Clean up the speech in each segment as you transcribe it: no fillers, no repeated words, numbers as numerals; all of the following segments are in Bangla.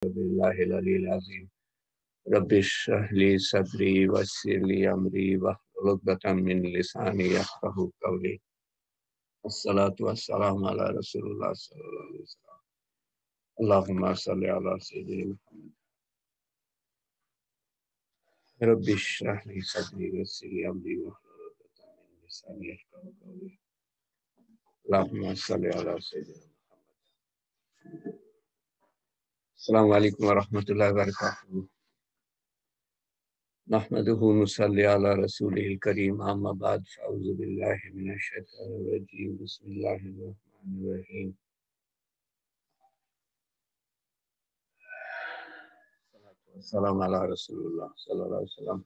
बिल्लाहि अल-अलील अज़ीम रब्बि इश्रह ली सदरी वयस्सिर ली अमरी वहलुल उक़दतम मिन लिसानी यफ़क़हू क़ौली। अस्सलातु वस्सलामु अला रसूलिल्लाह सल्लल्लाहु अलैहि वसल्लम। अल्लाहुम्मा सल्लि अला सय्यिदिना मुहम्मद। रब्बि इश्रह ली सदरी वयस्सिर ली अमरी वहलुल उक़दतम मिन लिसानी यफ़क़हू क़ौली। अल्लाहुम्मा सल्लि अला सय्यिदिना मुहम्मद। अस्सलामु अलैकुम व रहमतुल्लाहि व बरकातुहू। नहमदुहु व नुसल्ली अला रसूलिहिल करीम अम्मा बाद फ़अऊज़ु बिल्लाहि मिनश शैतानिर रजीम बिस्मिल्लाहिर रहमानिर रहीम। सलाम अला रसूलुल्लाह सल्लल्लाहु अलैहि वसल्लम।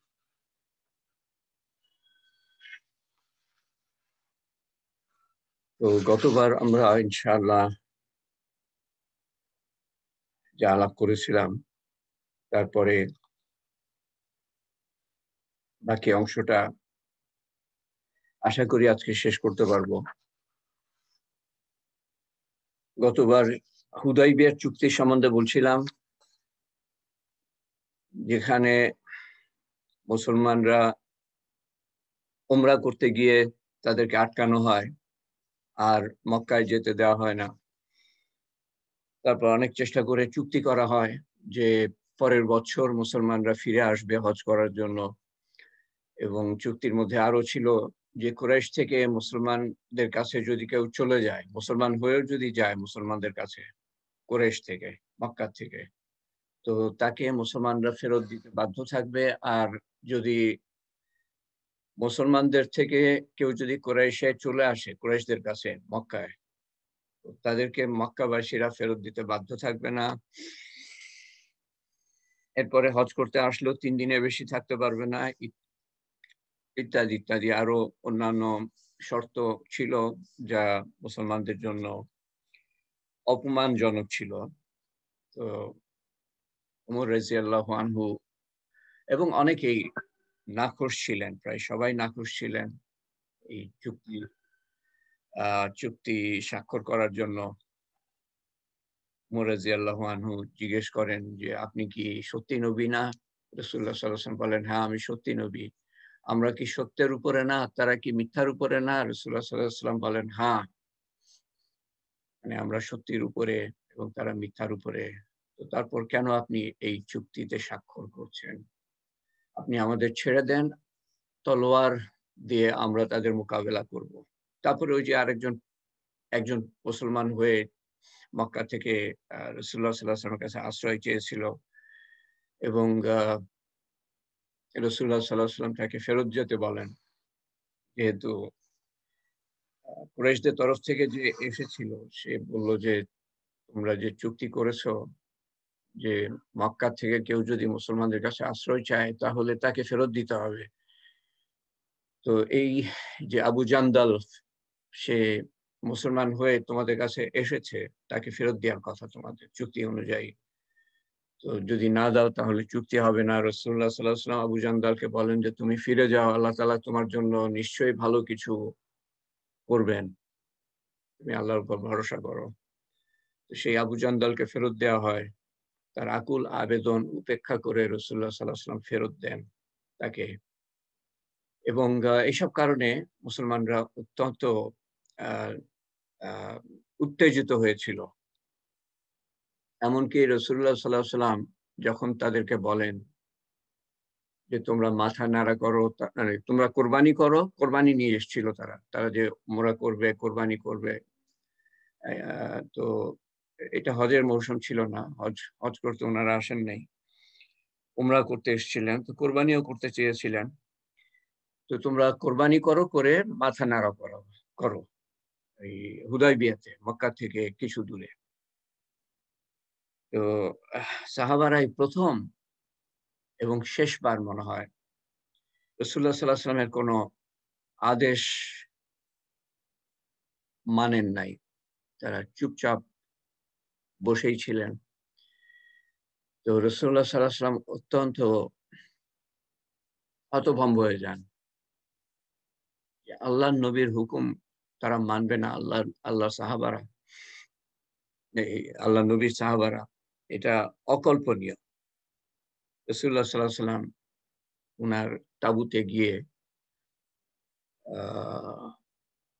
তো গতবার আমরা ইনশাআল্লাহ যা আলাপ করেছিলাম তারপরে বাকি অংশটা আশা করি আজকে শেষ করতে পারবো। গতবার হুদাইবিয়ার চুক্তি সম্বন্ধে বলছিলাম, যেখানে মুসলমানরা উমরা করতে গিয়ে তাদেরকে আটকানো হয় আর মক্কায় যেতে দেওয়া হয় না। তারপর অনেক চেষ্টা করে চুক্তি করা হয় যে পরের বছর মুসলমানরা ফিরে আসবে হজ করার জন্য, এবং চুক্তির মধ্যে আরো ছিল যে কুরাইশ থেকে মুসলমানদের কাছে যদি কেউ চলে যায়, মুসলমান হয়েও যদি যায় মুসলমানদের কাছে কুরাইশ থেকে, মক্কা থেকে, তো তাকে মুসলমানরা ফেরত দিতে বাধ্য থাকবে। আর যদি মুসলমানদের থেকে কেউ যদি কুরাইশে চলে আসে, কুরাইশদের কাছে মক্কায়, তাদেরকে মক্কাবাসীরা ফেরত দিতে বাধ্য থাকবে না। এরপরে হজ করতে আসলেও 3 দিনের বেশি থাকতে পারবে না, ইত্যাদি ইত্যাদি আরো অন্যান্য শর্ত ছিল যা মুসলমানদের জন্য অপমানজনক ছিল। তো ওমর রাদিয়াল্লাহু আনহু এবং অনেকেই নাখোশ ছিলেন, প্রায় সবাই নাখোশ ছিলেন এই চুক্তি স্বাক্ষর করার জন্য। ওমর রাদিয়াল্লাহু আনহু জিজ্ঞেস করেন যে আপনি কি সত্যি নবী না? রাসূলুল্লাহ সাল্লাল্লাহু আলাইহি ওয়াসাল্লাম বলেন, হ্যাঁ আমি সত্যি নবী। আমরা কি সত্যের উপরে না, তারা কি মিথ্যার উপরে না? রাসূলুল্লাহ সাল্লাল্লাহু আলাইহি ওয়াসাল্লাম বলেন, হ্যাঁ, মানে আমরা সত্যির উপরে এবং তারা মিথ্যার উপরে। তো তারপর কেন আপনি এই চুক্তিতে স্বাক্ষর করছেন? আপনি আমাদের ছেড়ে দেন, তলোয়ার দিয়ে আমরা তাদের মোকাবেলা করব। তারপরে ওই যে একজন মুসলমান হয়ে মক্কা থেকে রাসূলুল্লাহ সাল্লাল্লাহু আলাইহি ওয়াসাল্লামের কাছে আশ্রয় চেয়েছিল, এবং রাসূলুল্লাহ সাল্লাল্লাহু আলাইহি ওয়াসাল্লাম তাকে ফেরত যেতে বলেন, যেহেতু কুরাইশদের তরফ থেকে যে এসেছিল সে বলল যে তোমরা যে চুক্তি করেছো যে মক্কা থেকে কেউ যদি মুসলমানদের কাছে আশ্রয় চায় তাহলে তাকে ফেরত দিতে হবে। তো এই যে আবু জান্দাল, সে মুসলমান হয়ে তোমাদের কাছে এসেছে, তাকে ফেরত দেওয়ার কথা তোমাদের চুক্তি অনুযায়ী। তো যদি না দাও তাহলে চুক্তি হবে না। রাসূলুল্লাহ সাল্লাল্লাহু আলাইহি ওয়াসাল্লাম আবু জান্দালকে বলেন যে তুমি ফিরে যাও, আল্লাহ তাআলা তোমার জন্য নিশ্চয়ই ভালো কিছু করবেন, তুমি আল্লাহর উপর ভরসা করো। তো সেই আবু জান্দালকে ফেরত দেওয়া হয়। তার আকুল আবেদন উপেক্ষা করে রাসূলুল্লাহ সাল্লাল্লাহু আলাইহি ওয়াসাল্লাম ফেরত দেন তাকে। এবং এইসব কারণে মুসলমানরা অত্যন্ত আহ আহ উত্তেজিত হয়েছিল। এমনকি রাসূলুল্লাহ সাল্লাল্লাহু আলাইহি ওয়াসাল্লাম যখন তাদেরকে বলেন যে তোমরা মাথা নাড়া করো, মানে তোমরা কোরবানি করো, কোরবানি নিয়ে এসেছিল তারা যে উমরা করবে, কোরবানি করবে। তো এটা হজের মৌসুম ছিল না, হজ করতে ওনারা আসেন নাই, উমরা করতে এসেছিলেন, তো কোরবানিও করতে চেয়েছিলেন। তো তোমরা কোরবানি করো, করে মাথা নাড়া করো এই হুদায়বিয়াতে, মক্কা থেকে কিছু দূরে। তো সাহাবারাই প্রথম এবং শেষবার মনে হয় রাসূলুল্লাহ সাল্লাল্লাহু আলাইহি ওয়াসাল্লামের কোনো আদেশ মানেন নাই, তারা চুপচাপ বসেই ছিলেন। তো রাসূলুল্লাহ সাল্লাল্লাহু আলাইহি ওয়াসাল্লাম অত্যন্ত হতভম্ব হয়ে যান যে আল্লাহর নবীর হুকুম তারা মানবে না, আল্লাহর সাহাবারা, আল্লাহ নবীর সাহাবারা। এটা অকল্পনীয়। রাসূলুল্লাহ সাল্লাল্লাহু আলাইহি ওয়াসাল্লাম উনার তাঁবুতে গিয়ে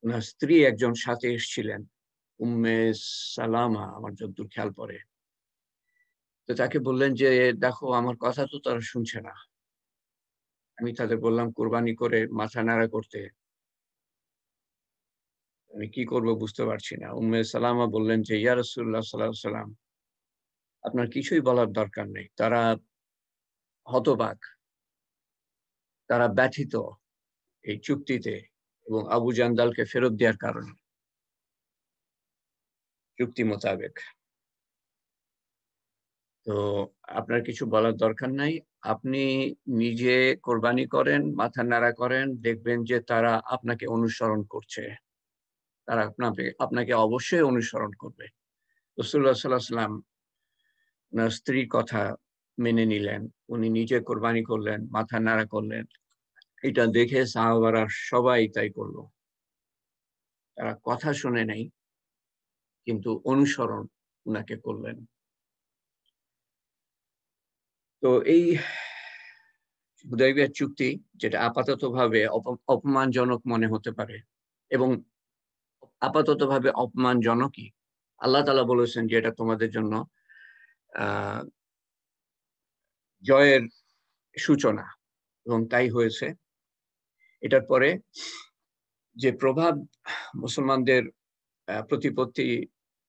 উনার স্ত্রী একজন সাথে এসেছিলেন, উম্মে সালামা আমার যতদূর খেয়াল পড়ে। তো তাকে বললেন যে, "দেখো আমার কথা তো তারা শুনছে না।" আমি তাদের বললাম, "কুরবানি করে মাথা নাড়া করতে। আমি কি করব বুঝতে পারছি না।" উম্মে সালামা বললেন যে, "ইয়া রাসূলুল্লাহ সাল্লাল্লাহু আলাইহি ওয়াসাল্লাম, আপনার কিছুই বলার দরকার নেই। তারা হতবাক, তারা ব্যথিত এই চুক্তিতে এবং আবু জান্দালকে ফেরত দেওয়ার কারণে, চুক্তি মোতাবেক। তো আপনার কিছু বলার দরকার নাই। আপনি নিজে কোরবানি করেন, মাথা নাড়া করেন, দেখবেন যে তারা আপনাকে অনুসরণ করছে। তারা আপনাকে অবশ্যই অনুসরণ করবে।" রাসূলুল্লাহ সাল্লাল্লাহু আলাইহি ওয়াসাল্লাম উনার স্ত্রীর কথা মেনে নিলেন। উনি নিজে কোরবানি করলেন, মাথা নাড়া করলেন। এটা দেখে সাহাবারা সবাই তাই করল। তারা কথা শুনে নাই, কিন্তু অনুসরণ উনাকে করলেন। তো এই হুদায়বিয়ার চুক্তি, যেটা আপাততভাবে অপমানজনক মনে হতে পারে এবং আপাততভাবে অপমানজনকই। আল্লাহ তাআলা বলেছেন যে এটা তোমাদের জন্য আ জয়ের সূচনা, এবং তাই হয়েছে। এটার পরে যে প্রভাব মুসলমানদের প্রতিপত্তি,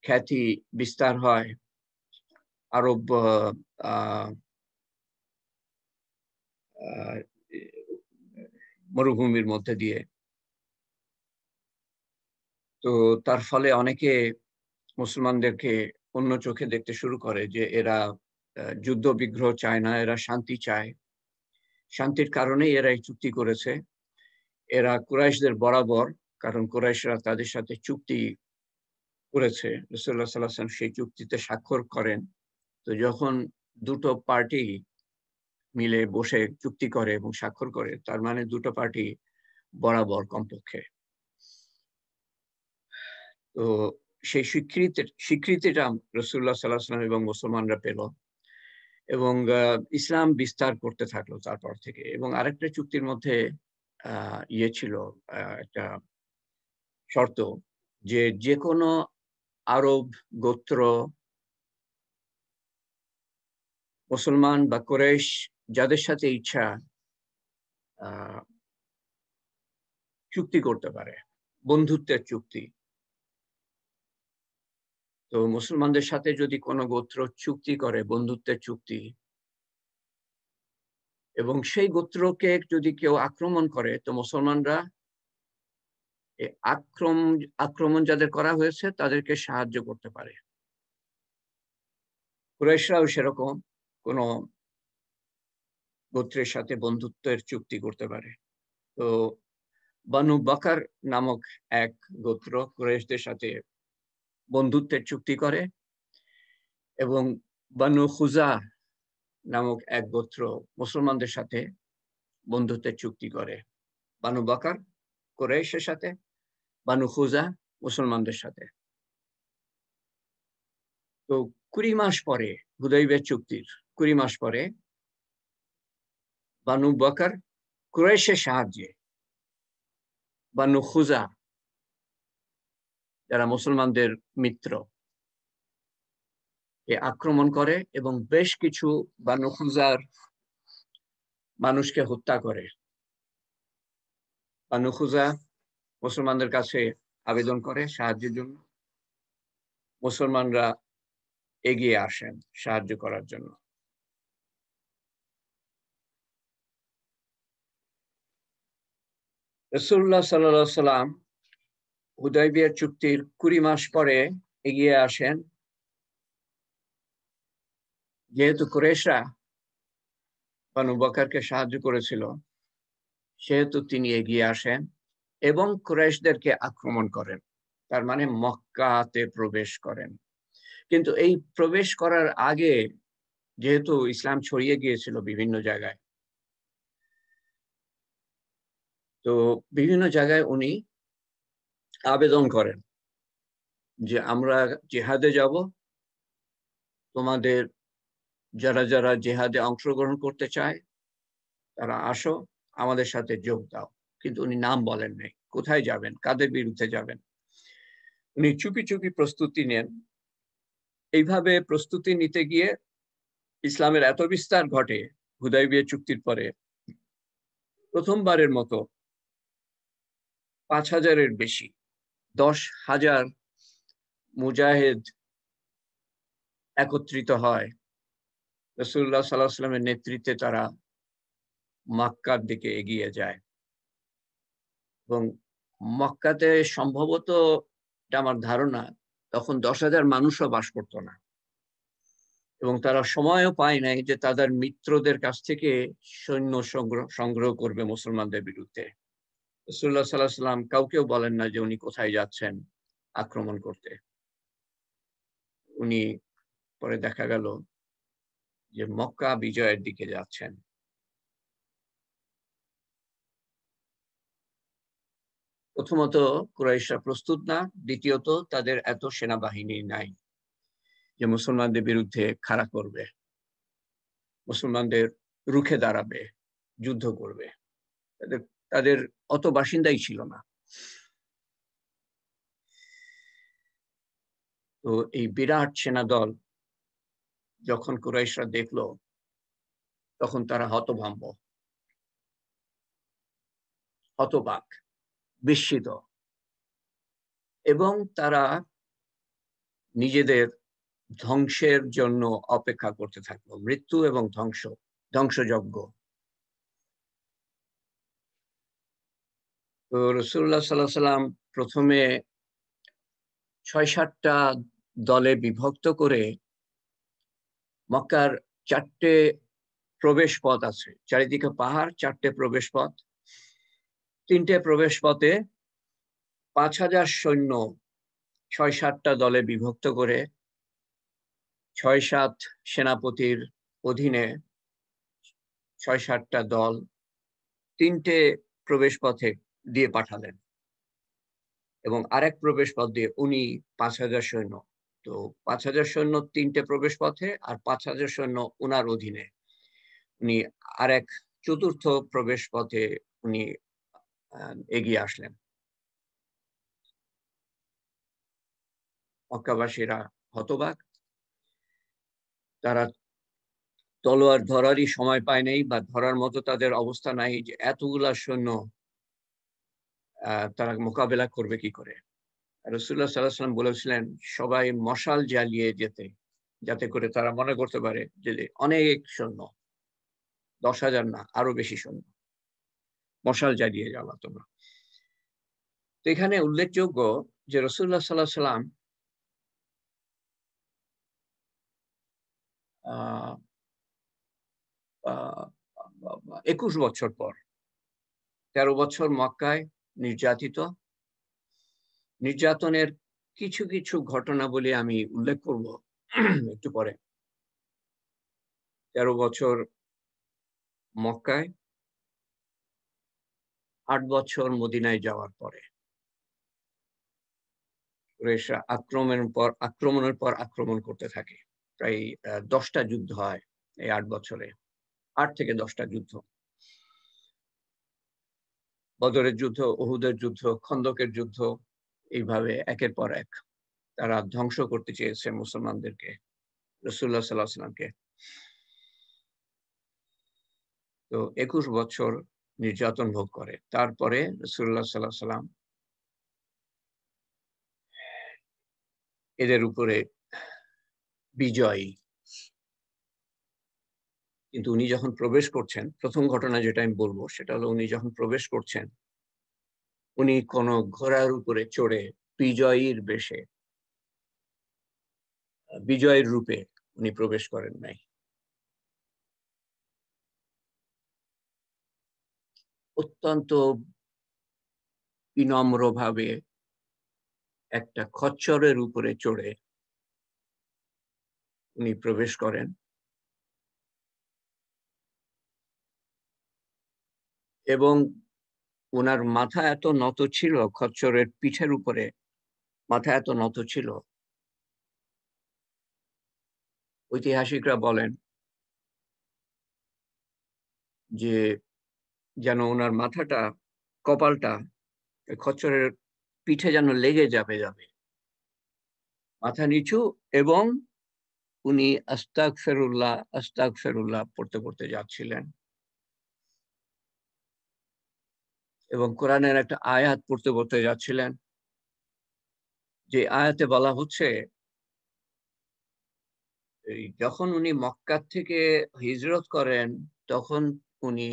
খ্যাতি বিস্তার হয় আরব আ আ মরুভূমির মধ্যে দিয়ে। তো তার ফলে অনেকে মুসলমানদেরকে অন্য চোখে দেখতে শুরু করে যে এরা যুদ্ধ বিগ্রহ চায় না, এরা শান্তি চায়। শান্তির কারণেই এরা এই চুক্তি করেছে। এরা কুরাইশদের বরাবর, কারণ কুরাইশরা তাদের সাথে চুক্তি করেছে। রাসূলুল্লাহ সাল্লাল্লাহু আলাইহি ওয়াসাল্লাম সেই চুক্তিতে স্বাক্ষর করেন। তো যখন দুটো পার্টি মিলে বসে চুক্তি করে এবং স্বাক্ষর করে, তার মানে দুটো পার্টি বরাবর কমপক্ষে। তো সেই স্বীকৃতিটা রাসূলুল্লাহ সাল্লাল্লাহু আলাইহি ওয়াসাল্লাম এবং মুসলমানরা পেল, এবং ইসলাম বিস্তার করতে থাকলো তারপর থেকে। এবং আরেকটা চুক্তির মধ্যে ইয়ে ছিল, একটা শর্ত, যে যেকোনো আরব গোত্র, মুসলমান বা কুরাইশ, যাদের সাথে ইচ্ছা আ চুক্তি করতে পারে, বন্ধুত্বের চুক্তি। তো মুসলমানদের সাথে যদি কোনো গোত্র চুক্তি করে, বন্ধুত্বের চুক্তি, এবং সেই গোত্রকে যদি কেউ আক্রমণ করে, তো মুসলমানরা এ আক্রমণ যাদের করা হয়েছে তাদেরকে সাহায্য করতে পারে। কুরাইশরাও সেরকম কোনো গোত্রের সাথে বন্ধুত্বের চুক্তি করতে পারে। তো বানু বকর নামক এক গোত্র কুরাইশদের সাথে বন্ধুত্বের চুক্তি করে, এবং বানু খুজা নামক এক গোত্র মুসলমানদের সাথে বন্ধুত্বের চুক্তি করে। বানু বকর কুরাইশের সাথে, বানু খুজা মুসলমানদের সাথে। তো ২০ মাস পরে, হুদায়বিয়া চুক্তির ২০ মাস পরে, বানু বকর কুরাইশের সাহায্যে বানু খুজা, যারা মুসলমানদের মিত্র, আক্রমণ করে এবং বেশ কিছু বানু খুজার মানুষকে হত্যা করে। বানু খুজা মুসলমানদের কাছে আবেদন করে সাহায্যের জন্য। মুসলমানরা এগিয়ে আসেন সাহায্য করার জন্য। রাসূলুল্লাহ সাল্লাল্লাহু আলাইহি ওয়াসাল্লাম হুদায়বিয়া চুক্তির ২০ মাস পরে এগিয়ে আসেন। যেহেতু কুরাইশরা বানু বকরকে সাহায্য করেছিল, সেহেতু তিনি এগিয়ে আসেন এবং কুরাইশদেরকে আক্রমণ করেন। তার মানে মক্কাতে প্রবেশ করেন। কিন্তু এই প্রবেশ করার আগে, যেহেতু ইসলাম ছড়িয়ে গিয়েছিল বিভিন্ন জায়গায়, তো বিভিন্ন জায়গায় উনি আবেদন করেন যে আমরা জিহাদে যাব, তোমাদের যারা যারা জেহাদে অংশগ্রহণ করতে চায় তারা আসো, আমাদের সাথে যোগ দাও। কিন্তু উনি নাম বলেন নাই, কোথায় যাবেন, কাদের বিরুদ্ধে যাবেন। উনি চুপি চুপি প্রস্তুতি নেন। এইভাবে প্রস্তুতি নিতে গিয়ে ইসলামের এত বিস্তার ঘটে হুদায়বিয়া চুক্তির পরে। প্রথমবারের মতো ৫,০০০-এর বেশি, ১০,০০০ মুজাহিদ একত্রিত হয়। রাসূলুল্লাহ সাল্লাল্লাহু আলাইহি ওয়াসাল্লামের নেতৃত্বে তারা মক্কার দিকে এগিয়ে যায় এবং মক্কাতে সম্ভবত, এটা আমার ধারণা, তখন ১০,০০০ মানুষও বাস করতো না এবং তারা সময়ও পায় নাই যে তাদের মিত্রদের কাছ থেকে সৈন্য সংগ্রহ করবে মুসলমানদের বিরুদ্ধে। রাসূলুল্লাহ সাল্লাল্লাহু আলাইহি ওয়াসাল্লাম কাউকেও বলেন না যে উনি কোথায় যাচ্ছেন আক্রমণ করতে। উনি পরে দেখা গেল যে মক্কা বিজয়ের দিকে যাচ্ছেন। প্রথমত কুরাইশরা প্রস্তুত না, দ্বিতীয়ত তাদের এত সেনাবাহিনী নাই যে মুসলমানদের বিরুদ্ধে খাড়া করবে, মুসলমানদের রুখে দাঁড়াবে, যুদ্ধ করবে। তাদের তাদের অত বাসিন্দাই ছিল না। তো এই বিরাট সেনাদল যখন কুরাইশরা দেখলো, তখন তারা হতভম্ব, হতবাক, বিস্মিত এবং তারা নিজেদের ধ্বংসের জন্য অপেক্ষা করতে থাকলো। মৃত্যু এবং ধ্বংসযজ্ঞ। তো রাসূলুল্লাহ সাল্লাল্লাহু আলাইহি ওয়াসাল্লাম প্রথমে ৬-৭টা দলে বিভক্ত করে মক্কার ৪টে প্রবেশ পথ আছে, চারিদিকে পাহাড়, ৪টে প্রবেশ পথ। ৩টে প্রবেশ পথে ৫,০০০ সৈন্য ৬-৭টা দলে বিভক্ত করে ৬-৭ সেনাপতির অধীনে ৬-৭টা দল ৩টে প্রবেশ পথে দিয়ে পাঠালেন এবং আরেক প্রবেশ পথ দিয়ে উনি ৫,০০০ সৈন্য। তো ৫,০০০ সৈন্য ৩টে প্রবেশ পথে আর ৫,০০০ সৈন্য উনার অধীনে। উনি আরেক চতুর্থ প্রবেশ পথে উনি এগিয়ে আসলেন। মক্কাবাসীরা হতবাক। তারা তলোয়ার ধরারই সময় পায় নাই বা ধরার মতো তাদের অবস্থা নাই যে এতগুলা সৈন্য তারা মোকাবেলা করবে কি করে। রাসূলুল্লাহ সাল্লাল্লাহু আলাইহি ওয়াসাল্লাম বলেছিলেন সবাই মশাল জ্বালিয়ে যেতে, যাতে করে তারা মনে করতে পারে যে অনেক সৈন্য, ১০,০০০ না আরো বেশি সৈন্য। মশাল জ্বালিয়ে যাওয়া তোমরা। তো এখানে উল্লেখযোগ্য যে রাসূলুল্লাহ সাল্লাল্লাহু আলাইহি ওয়াসাল্লাম ২১ বছর পর, ১৩ বছর মক্কায় নির্যাতিত। নির্যাতনের কিছু কিছু ঘটনাবলী আমি উল্লেখ করব একটু পরে। ১৩ বছর মক্কায়, ৮ বছর মদিনায় যাওয়ার পরে কুরাইশরা আক্রমণের পর আক্রমণ করতে থাকে। প্রায় ১০টা যুদ্ধ হয় এই ৮ বছরে। ৮ থেকে ১০টা যুদ্ধ। বদরের যুদ্ধ, উহুদের যুদ্ধ, খন্দকের যুদ্ধ, এইভাবে একের পর এক তারা ধ্বংস করতে চেয়েছে মুসলমানদেরকে, রাসূলুল্লাহ সাল্লাল্লাহু আলাইহি ওয়াসাল্লামকে। তো ২১ বছর নির্যাতন ভোগ করে। তারপরে রাসূলুল্লাহ সাল্লাল্লাহু আলাইহি ওয়াসাল্লাম এদের উপরে বিজয়ী। কিন্তু উনি যখন প্রবেশ করছেন, প্রথম ঘটনা যেটা আমি বলবো সেটা হলো উনি যখন প্রবেশ করছেন, উনি কোন ঘোড়ার উপরে চড়ে বিজয়ীর বেশে, বিজয়ের রূপে উনি প্রবেশ করেন নাই। অত্যন্ত বিনম্রভাবে একটা খচ্চরের উপরে চড়ে উনি প্রবেশ করেন এবং ওনার মাথা এত নত ছিল, খচ্চরের পিঠের উপরে মাথা এত নত ছিল ঐতিহাসিকরা বলেন যে যেন ওনার মাথাটা, কপালটা খচ্চরের পিঠে যেন লেগে যাবে। মাথা নিচু এবং উনি আস্তাগফিরুল্লাহ, আস্তাগফিরুল্লাহ পড়তে যাচ্ছিলেন এবং কোরআনের একটা আয়াত পড়তে যাচ্ছিলেন। যে আয়াতে বলা হচ্ছে, এই যখন উনি মক্কা থেকে হিজরত করেন, তখন উনি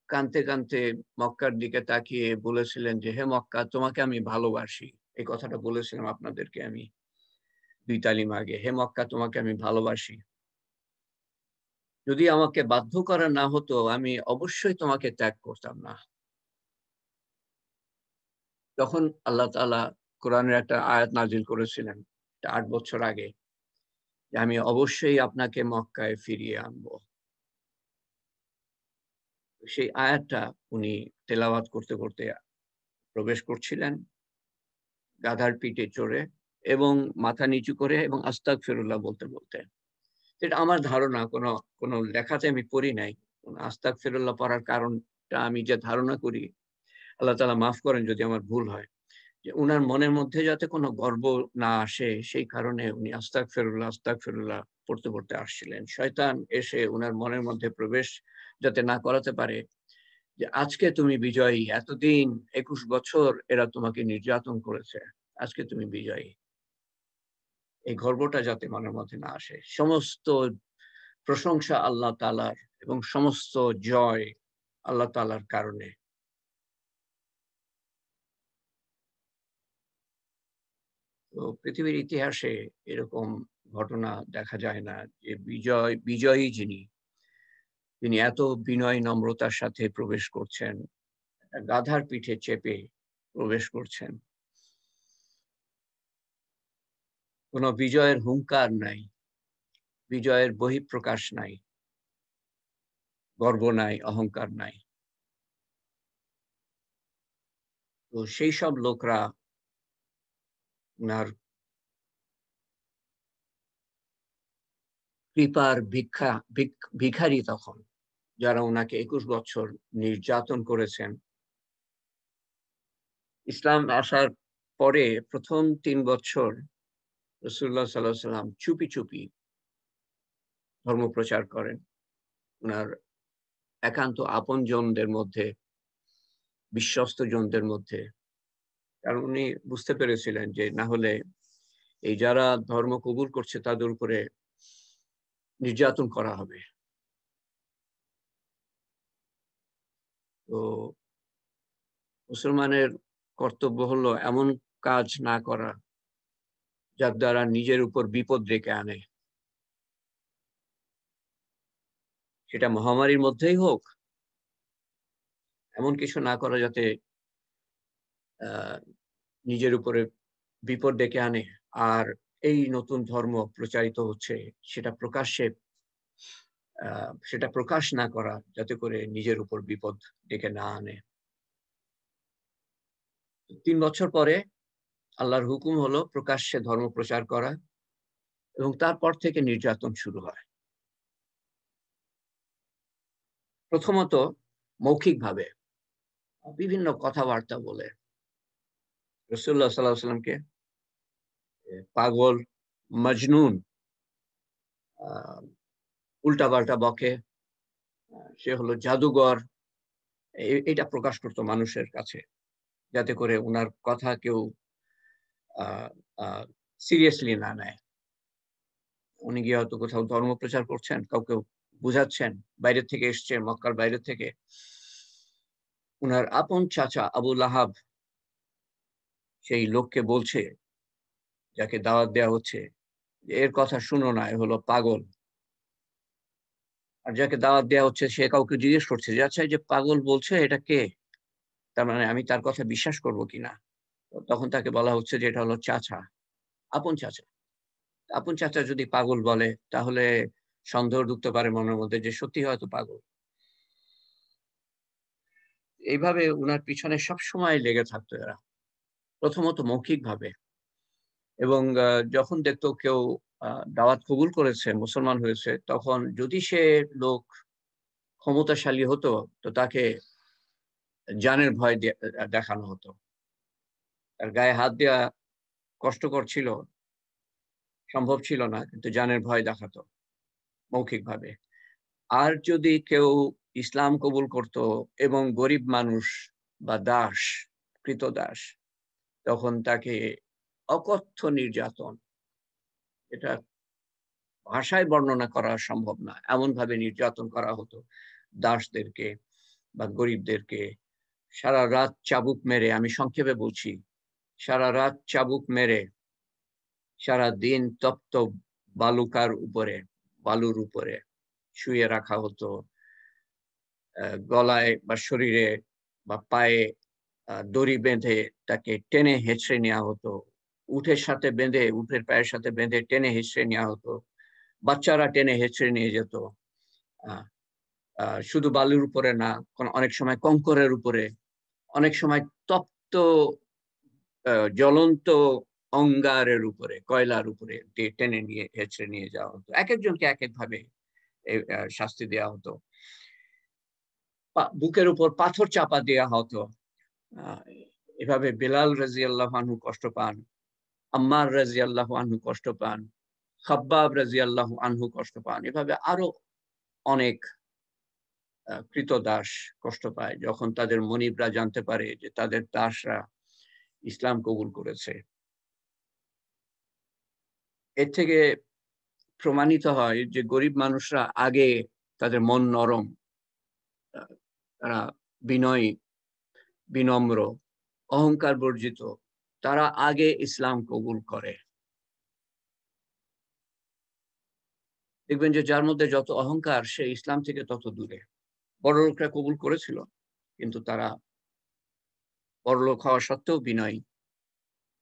কাঁদতে মক্কার দিকে তাকিয়ে বলেছিলেন যে, "হে মক্কা, তোমাকে আমি ভালোবাসি।" এই কথাটা বলেছিলাম আপনাদেরকে আমি ২ তালিম আগে। "হে মক্কা, তোমাকে আমি ভালোবাসি। যদি আমাকে বাধ্য করা না হতো, আমি অবশ্যই তোমাকে ত্যাগ করতাম না।" তখন আল্লাহ তাআলা কোরআনের একটা আয়াত নাজিল করেছিলেন, এটা ৮ বছর আগে, যে আমি অবশ্যই আপনাকে মক্কায় ফিরিয়ে আনবো। সেই আয়াতটা উনি তেলাওয়াত করতে প্রবেশ করছিলেন গাধার পিঠে চড়ে এবং মাথা নিচু করে এবং আস্তাগফিরুল্লাহ বলতে। এটা আমার ধারণা, কোনো লেখাতে আমি পড়ি নাই। আস্তাগফিরুল্লাহ পড়ার কারণটা আমি যে ধারণা করি, আল্লাহ তাআলা মাফ করেন যদি আমার ভুল হয়। যে উনার মনের মধ্যে যাতে কোনো গর্ব না আসে, সেই কারণে উনি আস্তাগফিরুল্লাহ, আস্তাগফিরুল্লাহ পড়তে আসছিলেন। শয়তান এসে উনার মনের মধ্যে প্রবেশ যাতে না করাতে পারে, যে আজকে তুমি বিজয়ী। এতদিন ২১ বছর এরা তোমাকে নির্যাতন করেছে। আজকে তুমি বিজয়ী। এই গর্বটা যাতে মনের মধ্যে না আসে। সমস্ত প্রশংসা আল্লাহ তাআলার এবং সমস্ত জয় আল্লাহ তাআলার কারণে। তো পৃথিবীর ইতিহাসে এরকম ঘটনা দেখা যায় না যে বিজয়ী যিনি, তিনি এত বিনয় নম্রতার সাথে প্রবেশ করছেন। একটা গাধার পিঠে চেপে প্রবেশ করছেন। কোন বিজয়ের হুঙ্কার নাই, বিজয়ের বহিঃপ্রকাশ নাই, গর্ব নাই, অহংকার নাই। তো সেই সব লোকরা উনার কৃপার ভিখারি তখন, যারা উনাকে ২১ বছর নির্যাতন করেছেন। ইসলাম আসার পরে ১ম ৩ বছর রাসূলুল্লাহ সাল্লাল্লাহু আলাইহি ওয়াসাল্লাম চুপি ধর্ম প্রচার করেন। উনার একান্ত আপনজনদের মধ্যে, বিশ্বস্ত জনদের মধ্যে। কারণ উনি বুঝতে পেরেছিলেন যে না হলে এই যারা ধর্ম কবুল করছে তাদের উপরে নির্যাতন করা হবে। তো মুসলমানের কর্তব্য হলো এমন কাজ না করা, যার দ্বারা নিজের উপর বিপদ ডেকে আনে। সেটা মহামারীর মধ্যেই হোক, এমন কিছু না করা যাতে আ নিজের উপরে বিপদ ডেকে আনে। আর এই নতুন ধর্ম প্রচারিত হচ্ছে, সেটা প্রকাশ্যে আ সেটা প্রকাশ না করা, যাতে করে নিজের উপর বিপদ ডেকে না আনে। ৩ বছর পরে আল্লাহর হুকুম হলো প্রকাশ্যে ধর্ম প্রচার করা এবং তারপর থেকে নির্যাতন শুরু হয়। প্রথমত মৌখিকভাবে বিভিন্ন কথাবার্তা বলে রাসূলুল্লাহ সাল্লাল্লাহু আলাইহি ওয়াসাল্লামকে পাগল, মজনুন, আ উল্টাপাল্টা বকে, সে হলো জাদুকর। এটা প্রকাশ করত মানুষের কাছে। যাতে করে উনার কথা কেউ আ আ সিরিয়াসলি না নেয়। উনি গিয়ে হয়তো কোথাও ধর্ম প্রচার করছেন, কাউকে বুঝাচ্ছেন, বাইরে থেকে এসছে, মক্কার বাইরে থেকে। উনার আপন চাচা আবু লাহাব সেই লোককে বলছে, যাকে দাওয়াত দেয়া হচ্ছে, যে, "এর কথা শুনো না, এ হলো পাগল।" আর যাকে দাওয়াত দেয়া হচ্ছে সে কাউকে জিজ্ঞেস করছে যে, "আচ্ছা এই যে পাগল বলছে এটা কে? তার মানে আমি তার কথা বিশ্বাস করব কিনা?" তখন তাকে বলা হচ্ছে যে এটা হলো চাচা, আপন চাচা। আপন চাচা যদি পাগল বলে তাহলে সন্দেহ ঢুকতে পারে মনের মধ্যে যে সত্যি হয়তো পাগল। এইভাবে উনার পিছনে সবসময় লেগে থাকতো এরা। প্রথমত মৌখিকভাবে এবং যখন দেখতো কেউ দাওয়াত কবুল করেছে, মুসলমান হয়েছে, তখন যদি সে লোক ক্ষমতাশালী হতো তো তাকে জানের ভয় দেখানো হতো। তার গায়ে হাত দেওয়া কষ্টকর ছিল, সম্ভব ছিল না, কিন্তু জানের ভয় দেখাতো মৌখিকভাবে। আর যদি কেউ ইসলাম কবুল করত এবং গরিব মানুষ বা দাস, কৃতদাস, তখন তাকে অকথ্য নির্যাতন, এটা ভাষায় বর্ণনা করা সম্ভব না, এমন ভাবে নির্যাতন করা হতো দাসদেরকে বা গরিবদেরকে। সারা রাত চাবুক মেরে, আমি সংক্ষেপে বলছি, সারা রাত চাবুক মেরে, সারা দিন তপ্ত বালুর উপরে শুয়ে রাখা হতো। গলায় বা শরীরে বা পায়ে দড়ি বেঁধে তাকে টেনে হেঁচড়ে নেওয়া হতো। উটের সাথে বেঁধে, উটের পায়ের সাথে বেঁধে টেনে হেঁচড়ে নেওয়া হতো। বাচ্চারা টেনে হেঁচড়ে নিয়ে যেত। শুধু বালুর উপরে না, অনেক সময় কঙ্করের উপরে, অনেক সময় তপ্ত জ্বলন্ত অঙ্গারের উপরে, কয়লার উপরে টেনে নিয়ে হেঁচড়ে নিয়ে যাওয়া হতো। এক একজনকে এক এক ভাবে শাস্তি দেওয়া হতো। বুকের উপর পাথর চাপা দেওয়া হতো। এভাবে বেলাল রাদিয়াল্লাহু আনহু কষ্ট পান, আম্মার রাদিয়াল্লাহু আনহু কষ্ট পান, খাব্বাব রাদিয়াল্লাহু আনহু কষ্ট পান। এভাবে আরো অনেক কৃতদাস কষ্ট পায় যখন তাদের মনিবরা জানতে পারে যে তাদের দাসরা ইসলাম কবুল করেছে। এর থেকে প্রমাণিত হয় যে গরিব মানুষরা আগে তাদের মন নরম, তারা বিনয়ী, বিনম্র, অহংকার বর্জিত, তারা আগে ইসলাম কবুল করে। দেখবেন যে যার মধ্যে যত অহংকার সে ইসলাম থেকে তত দূরে। বড় লোকরা কবুল করেছিল, কিন্তু তারা বড়লোক হওয়া সত্ত্বেও বিনয়ী,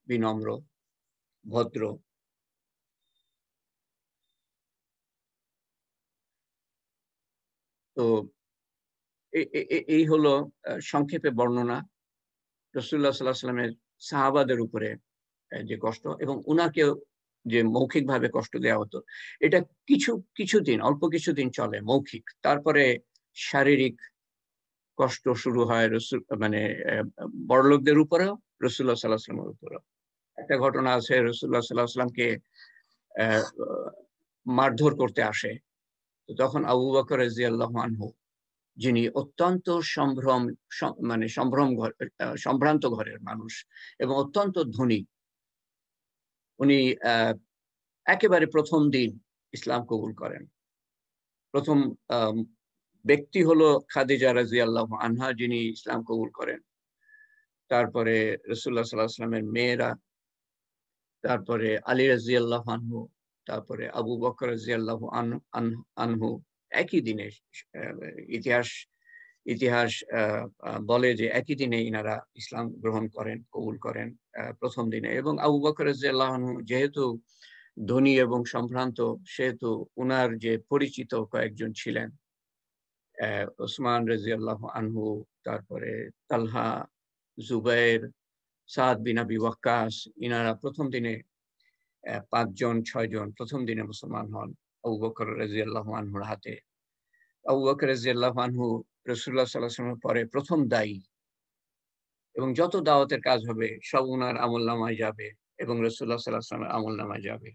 বিনম্র, ভদ্র। তো এই হলো সংক্ষেপে বর্ণনা রাসূলুল্লাহ সাল্লাল্লাহু আলাইহি ওয়াসাল্লামের সাহাবাদের উপরে যে কষ্ট, এবং উনাকেও যে মৌখিকভাবে কষ্ট দেওয়া হতো। এটা কিছুদিন, অল্প কিছুদিন চলে মৌখিক। তারপরে শারীরিক কষ্ট শুরু হয় মানে বড়লোকদের উপরেও, রাসূলুল্লাহ সাল্লাল্লাহু আলাইহি ওয়াসাল্লামের উপরেও। একটা ঘটনা আছে, রাসূলুল্লাহ সাল্লাল্লাহু আলাইহি ওয়াসাল্লামকে মারধর করতে আসে। তখন আবু বকর রাদিয়াল্লাহু আনহু, যিনি অত্যন্ত সম্ভ্রান্ত ঘরের মানুষ এবং অত্যন্ত ধনী, উনি একেবারে প্রথম দিন ইসলাম কবুল করেন। প্রথম ব্যক্তি হলো খাদিজা রাদিয়াল্লাহু আনহা, যিনি ইসলাম কবুল করেন। তারপরে রাসূলুল্লাহ সাল্লাল্লাহু আলাইহি ওয়াসাল্লামের মেয়েরা, তারপরে আলী রাদিয়াল্লাহু আনহু, তারপরে আবু বকর রাদিয়াল্লাহু আনহু। একই দিনে ইতিহাস ইতিহাস বলে যে একই দিনে ইনারা ইসলাম গ্রহণ করেন, কবুল করেন প্রথম দিনে। এবং আবু বকর রাদিয়াল্লাহু আনহু যেহেতু ধনী এবং সম্ভ্রান্ত, সেহেতু উনার যে পরিচিত কয়েকজন ছিলেন, ওসমান রাদিয়াল্লাহু আনহু, তারপরে তালহা, জুবাইর, সাদ বিন আবি ওয়াক্কাস, ইনারা প্রথম দিনে ৫ জন ৬ জন প্রথম দিনে মুসলমান হন আবু বকর রাদিয়াল্লাহু আনহুর হাতে। আবু বকর রাদিয়াল্লাহু আনহু রাসূলুল্লাহ সাল্লাল্লাহু আলাইহি ওয়াসাল্লামের পরে প্রথম দায়ী, এবং যত দাওয়াতের কাজ হবে সব উনার আমলনামায় যাবে এবং রাসূলুল্লাহ সাল্লাল্লাহু আলাইহি ওয়াসাল্লামের আমলনামায় যাবে।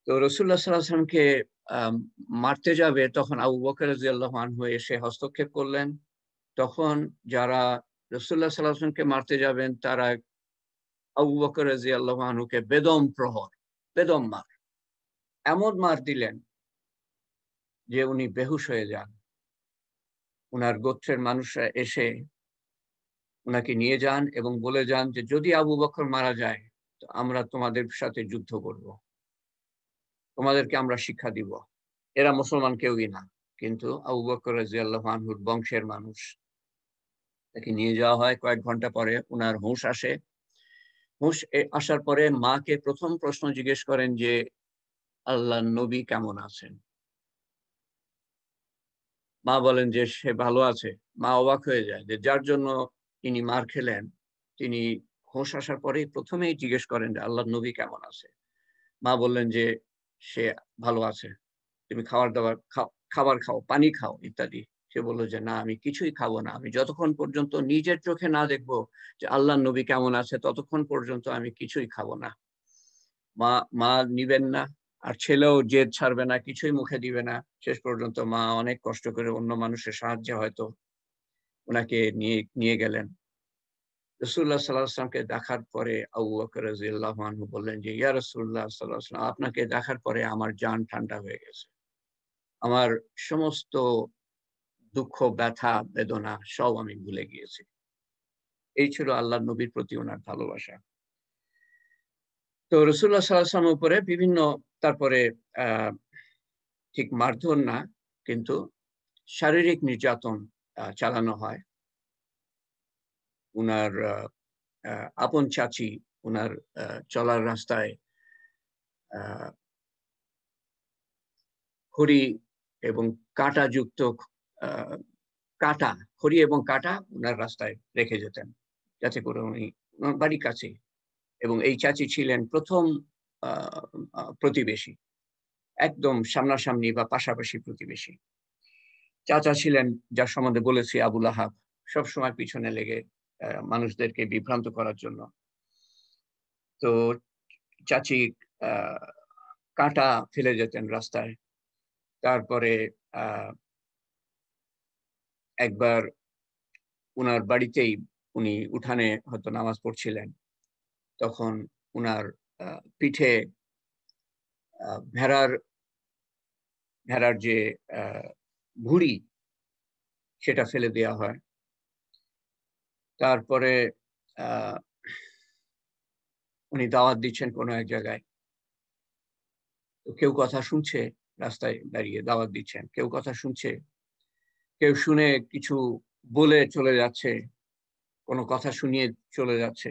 তো রাসূলুল্লাহ সাল্লাল্লাহু আলাইহি ওয়াসাল্লামকে মারতে যাবে, তখন আবু বকর রাদিয়াল্লাহু আনহু এসে হস্তক্ষেপ করলেন। তখন যারা রাসূলুল্লাহ সাল্লাল্লাহু আলাইহি ওয়াসাল্লামকে মারতে যাবেন, তারা আবু বকর রাদিয়াল্লাহু আনহুকে বেদম মার, এমন মার দিলেন যে উনি বেহুশ হয়ে যান। উনার গোত্রের মানুষরা এসে উনাকে নিয়ে যান এবং বলে যান যে যদি আবু বকর মারা যায় তো আমরা তোমাদের সাথে যুদ্ধ করব, তোমাদেরকে আমরা শিক্ষা দিব। এরা মুসলমান কেউই না, কিন্তু আবু বকর রাদিয়াল্লাহু আনহুর বংশের মানুষ। তাকে নিয়ে যাওয়া হয়। কয়েক ঘন্টা পরে উনার হুঁশ আসে। হুঁশ আসার পরে মাকে প্রথম প্রশ্ন জিজ্ঞেস করেন যে আল্লাহর নবী কেমন আছেন। মা বলেন যে সে ভালো আছে। মা অবাক হয়ে যায় যে যার জন্য তিনি মার খেলেন, তিনি হুঁশ আসার পরেই প্রথমেই জিজ্ঞেস করেন যে আল্লাহর নবী কেমন আছে। মা বললেন যে সে ভালো আছে, তুমি খাবার খাও, পানি খাও ইত্যাদি। সে বলল যে না, আমি কিছুই খাবো না, আমি যতক্ষণ পর্যন্ত নিজের চোখে না দেখবো যে আল্লাহর নবী কেমন আছে ততক্ষণ পর্যন্ত আমি কিছুই খাবো না। মা মা নিবেন না, আর ছেলেও জেদ ছাড়বে না, কিছুই মুখে দিবে না। শেষ পর্যন্ত মা অনেক কষ্ট করে অন্য মানুষের সাহায্যে হয়তো উনাকে নিয়ে গেলেন। রাসূলুল্লাহ সাল্লাল্লাহু আলাইহি ওয়াসাল্লামকে দেখার পরে আবু বকর রাদিয়াল্লাহু আনহু বললেন যে ইয়া রাসূলুল্লাহ সাল্লাল্লাহু আলাইহি ওয়াসাল্লাম, আপনাকে দেখার পরে আমার জান ঠান্ডা হয়ে গেছে। আমার সমস্ত দুঃখ, ব্যথা, বেদনা সব আমি ভুলে গিয়েছি। এই ছিল আল্লাহর নবীর প্রতি উনার ভালোবাসা। তো রাসূলুল্লাহ সাল্লাল্লাহু আলাইহি ওয়াসাল্লামের উপরে বিভিন্ন তারপরে আ ঠিক মারধর না, কিন্তু শারীরিক নির্যাতন চালানো হয়। উনার আ আপন চাচী উনার চলার রাস্তায় আ খড়ি এবং কাঁটাযুক্ত আ কাঁটা, খড়ি এবং কাঁটা উনার রাস্তায় রেখে যেতেন। যাতে করে উনার বাড়ির কাছেই, এবং এই চাচী ছিলেন ১ম আ আ প্রতিবেশী। একদম সামনাসামনি বা পাশাপাশি প্রতিবেশী। চাচা ছিলেন যার সম্বন্ধে বলেছি আবুল আহাব। সবসময় পিছনে লেগে মানুষদেরকে বিভ্রান্ত করার জন্য। তো চাচী আ কাঁটা ফেলে যেতেন রাস্তায়। তারপরে আ একবার উনার বাড়িতেই উনি উঠানে হয়তো নামাজ পড়ছিলেন। তখন উনার আ পিঠে আ ভেড়ার ভেড়ার যে আ ভুঁড়ি সেটা ফেলে দেয়া হয়। তারপরে আ উনি দাওয়াত দিচ্ছেন কোনো এক জায়গায়। তো কেউ কথা শুনছে, রাস্তায় দাঁড়িয়ে দাওয়াত দিচ্ছেন। কেউ কথা শুনছে, কেউ শুনে কিছু বলে চলে যাচ্ছে, কোনো কথা শুনিয়ে চলে যাচ্ছে।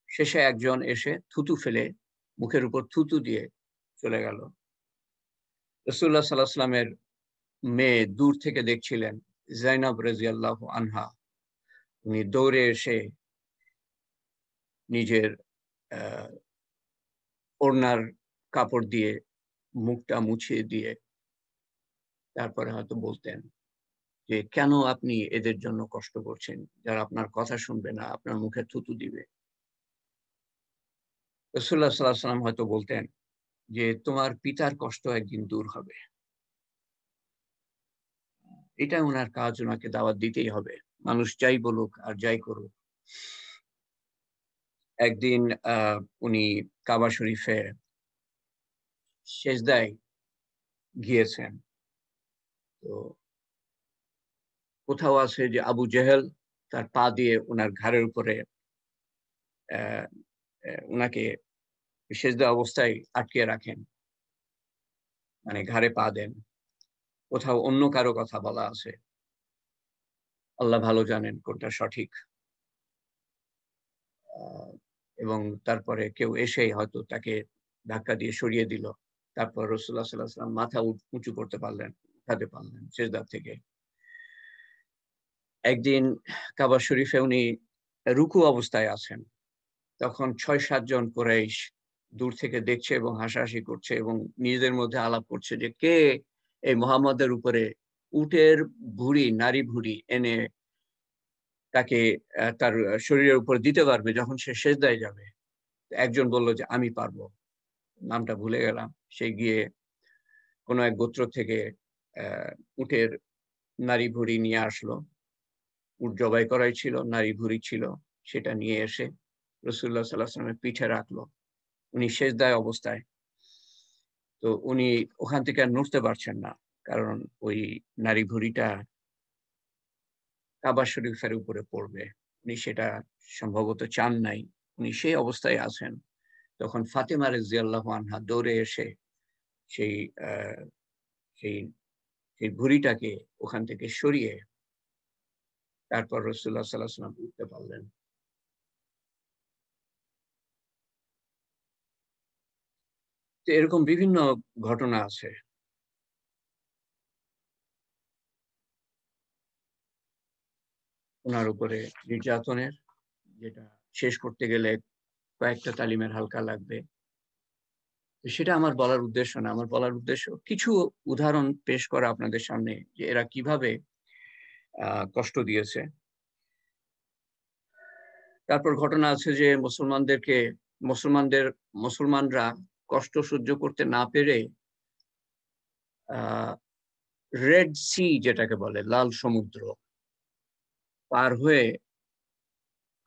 শেষে একজন এসে থুতু ফেলে মুখের উপর থুতু দিয়ে চলে গেল। রাসূলুল্লাহ সাল্লাল্লাহু আলাইহি ওয়াসাল্লামের মেয়ে দূর থেকে দেখছিলেন, যায়েনব রাদিয়াল্লাহু আনহা। উনি দৌড়ে এসে নিজের আ ওড়নার কাপড় দিয়ে মুখটা মুছিয়ে দিয়ে তারপরে হয়তো বলতেন যে, "কেন আপনি এদের জন্য কষ্ট করছেন? যারা আপনার কথা শুনবে না, আপনার মুখে থুতু দিবে।" রাসূলুল্লাহ সাল্লাল্লাহু আলাইহি ওয়াসাল্লাম হয়তো বলতেন যে, "তোমার পিতার কষ্ট একদিন দূর হবে।" এটা উনার কাজ, উনাকে দাওয়াত দিতেই হবে। মানুষ যাই বলুক আর যাই করুক। একদিন আ উনি কাবা শরীফে সেজদায় গিয়েছেন। তো কোথাও আছে যে আবু জেহেল তার পা দিয়ে উনার ঘাড়ের উপরে অ্যা উনাকে সেজদা অবস্থায় আটকিয়ে রাখেন। মানে ঘাড়ে পা দেন। কোথাও অন্য কারো কথা বলা আছে। আল্লাহ ভালো জানেন কোনটা সঠিক। আ এবং তারপরে কেউ এসে হয়তো তাকে ধাক্কা দিয়ে সরিয়ে দিল। তারপর রাসূলুল্লাহ সাল্লাল্লাহু আলাইহি ওয়াসাল্লাম মাথা উঁচু করতে পারলেন, উঠাতে পারলেন সেজদা থেকে। একদিন কাবা শরীফে উনি রুকু অবস্থায় আছেন। তখন ৬-৭ জন কুরাইশ দূর থেকে দেখছে এবং হাসাহাসি করছে এবং নিজেদের মধ্যে আলাপ করছে যে কে এই মুহাম্মদের উপরে উটের ভুঁড়ি, নারী ভুঁড়ি এনে তাকে তার শরীরের উপর দিতে পারবে যখন সে সেজদায় যাবে। একজন বলল যে আমি পারবো। নামটা ভুলে গেলাম। সে গিয়ে কোন এক গোত্র থেকে অ্যা উটের নাড়ি ভুঁড়ি নিয়ে আসলো। উট জবাই করাই ছিল, নাড়ি ভুঁড়ি ছিল। সেটা নিয়ে এসে রাসূলুল্লাহ সাল্লাল্লাহু আলাইহি ওয়াসাল্লামের পিঠে রাখলো। উনি সেজদায় অবস্থায়। তো উনি ওখান থেকে আর নড়তে পারছেন না। কারণ ওই নাড়ি ভুঁড়িটা কাবা শরীফের উপরে পড়বে। উনি সেটা সম্ভবত চান নাই। উনি সেই অবস্থায় আছেন। তখন ফাতেমা রাদিয়াল্লাহু আনহা দৌড়ে এসে সেই আ সেই সেই ভুঁড়িটাকে ওখান থেকে সরিয়ে তারপর রাসূলুল্লাহ সাল্লাল্লাহু আলাইহি ওয়াসাল্লাম উঠতে পারলেন। তো এরকম বিভিন্ন ঘটনা আছে উনার উপরে নির্যাতনের, যেটা শেষ করতে গেলে কয়েকটা তালিমের হালকা লাগবে। সেটা আমার বলার উদ্দেশ্য না। আমার বলার উদ্দেশ্য কিছু উদাহরণ পেশ করা আপনাদের সামনে যে এরা কিভাবে কষ্ট দিয়েছে। তারপর ঘটনা আছে যে মুসলমানরা কষ্ট সহ্য করতে না পেরে আ রেড সি যেটাকে বলে লাল সমুদ্র পার হয়ে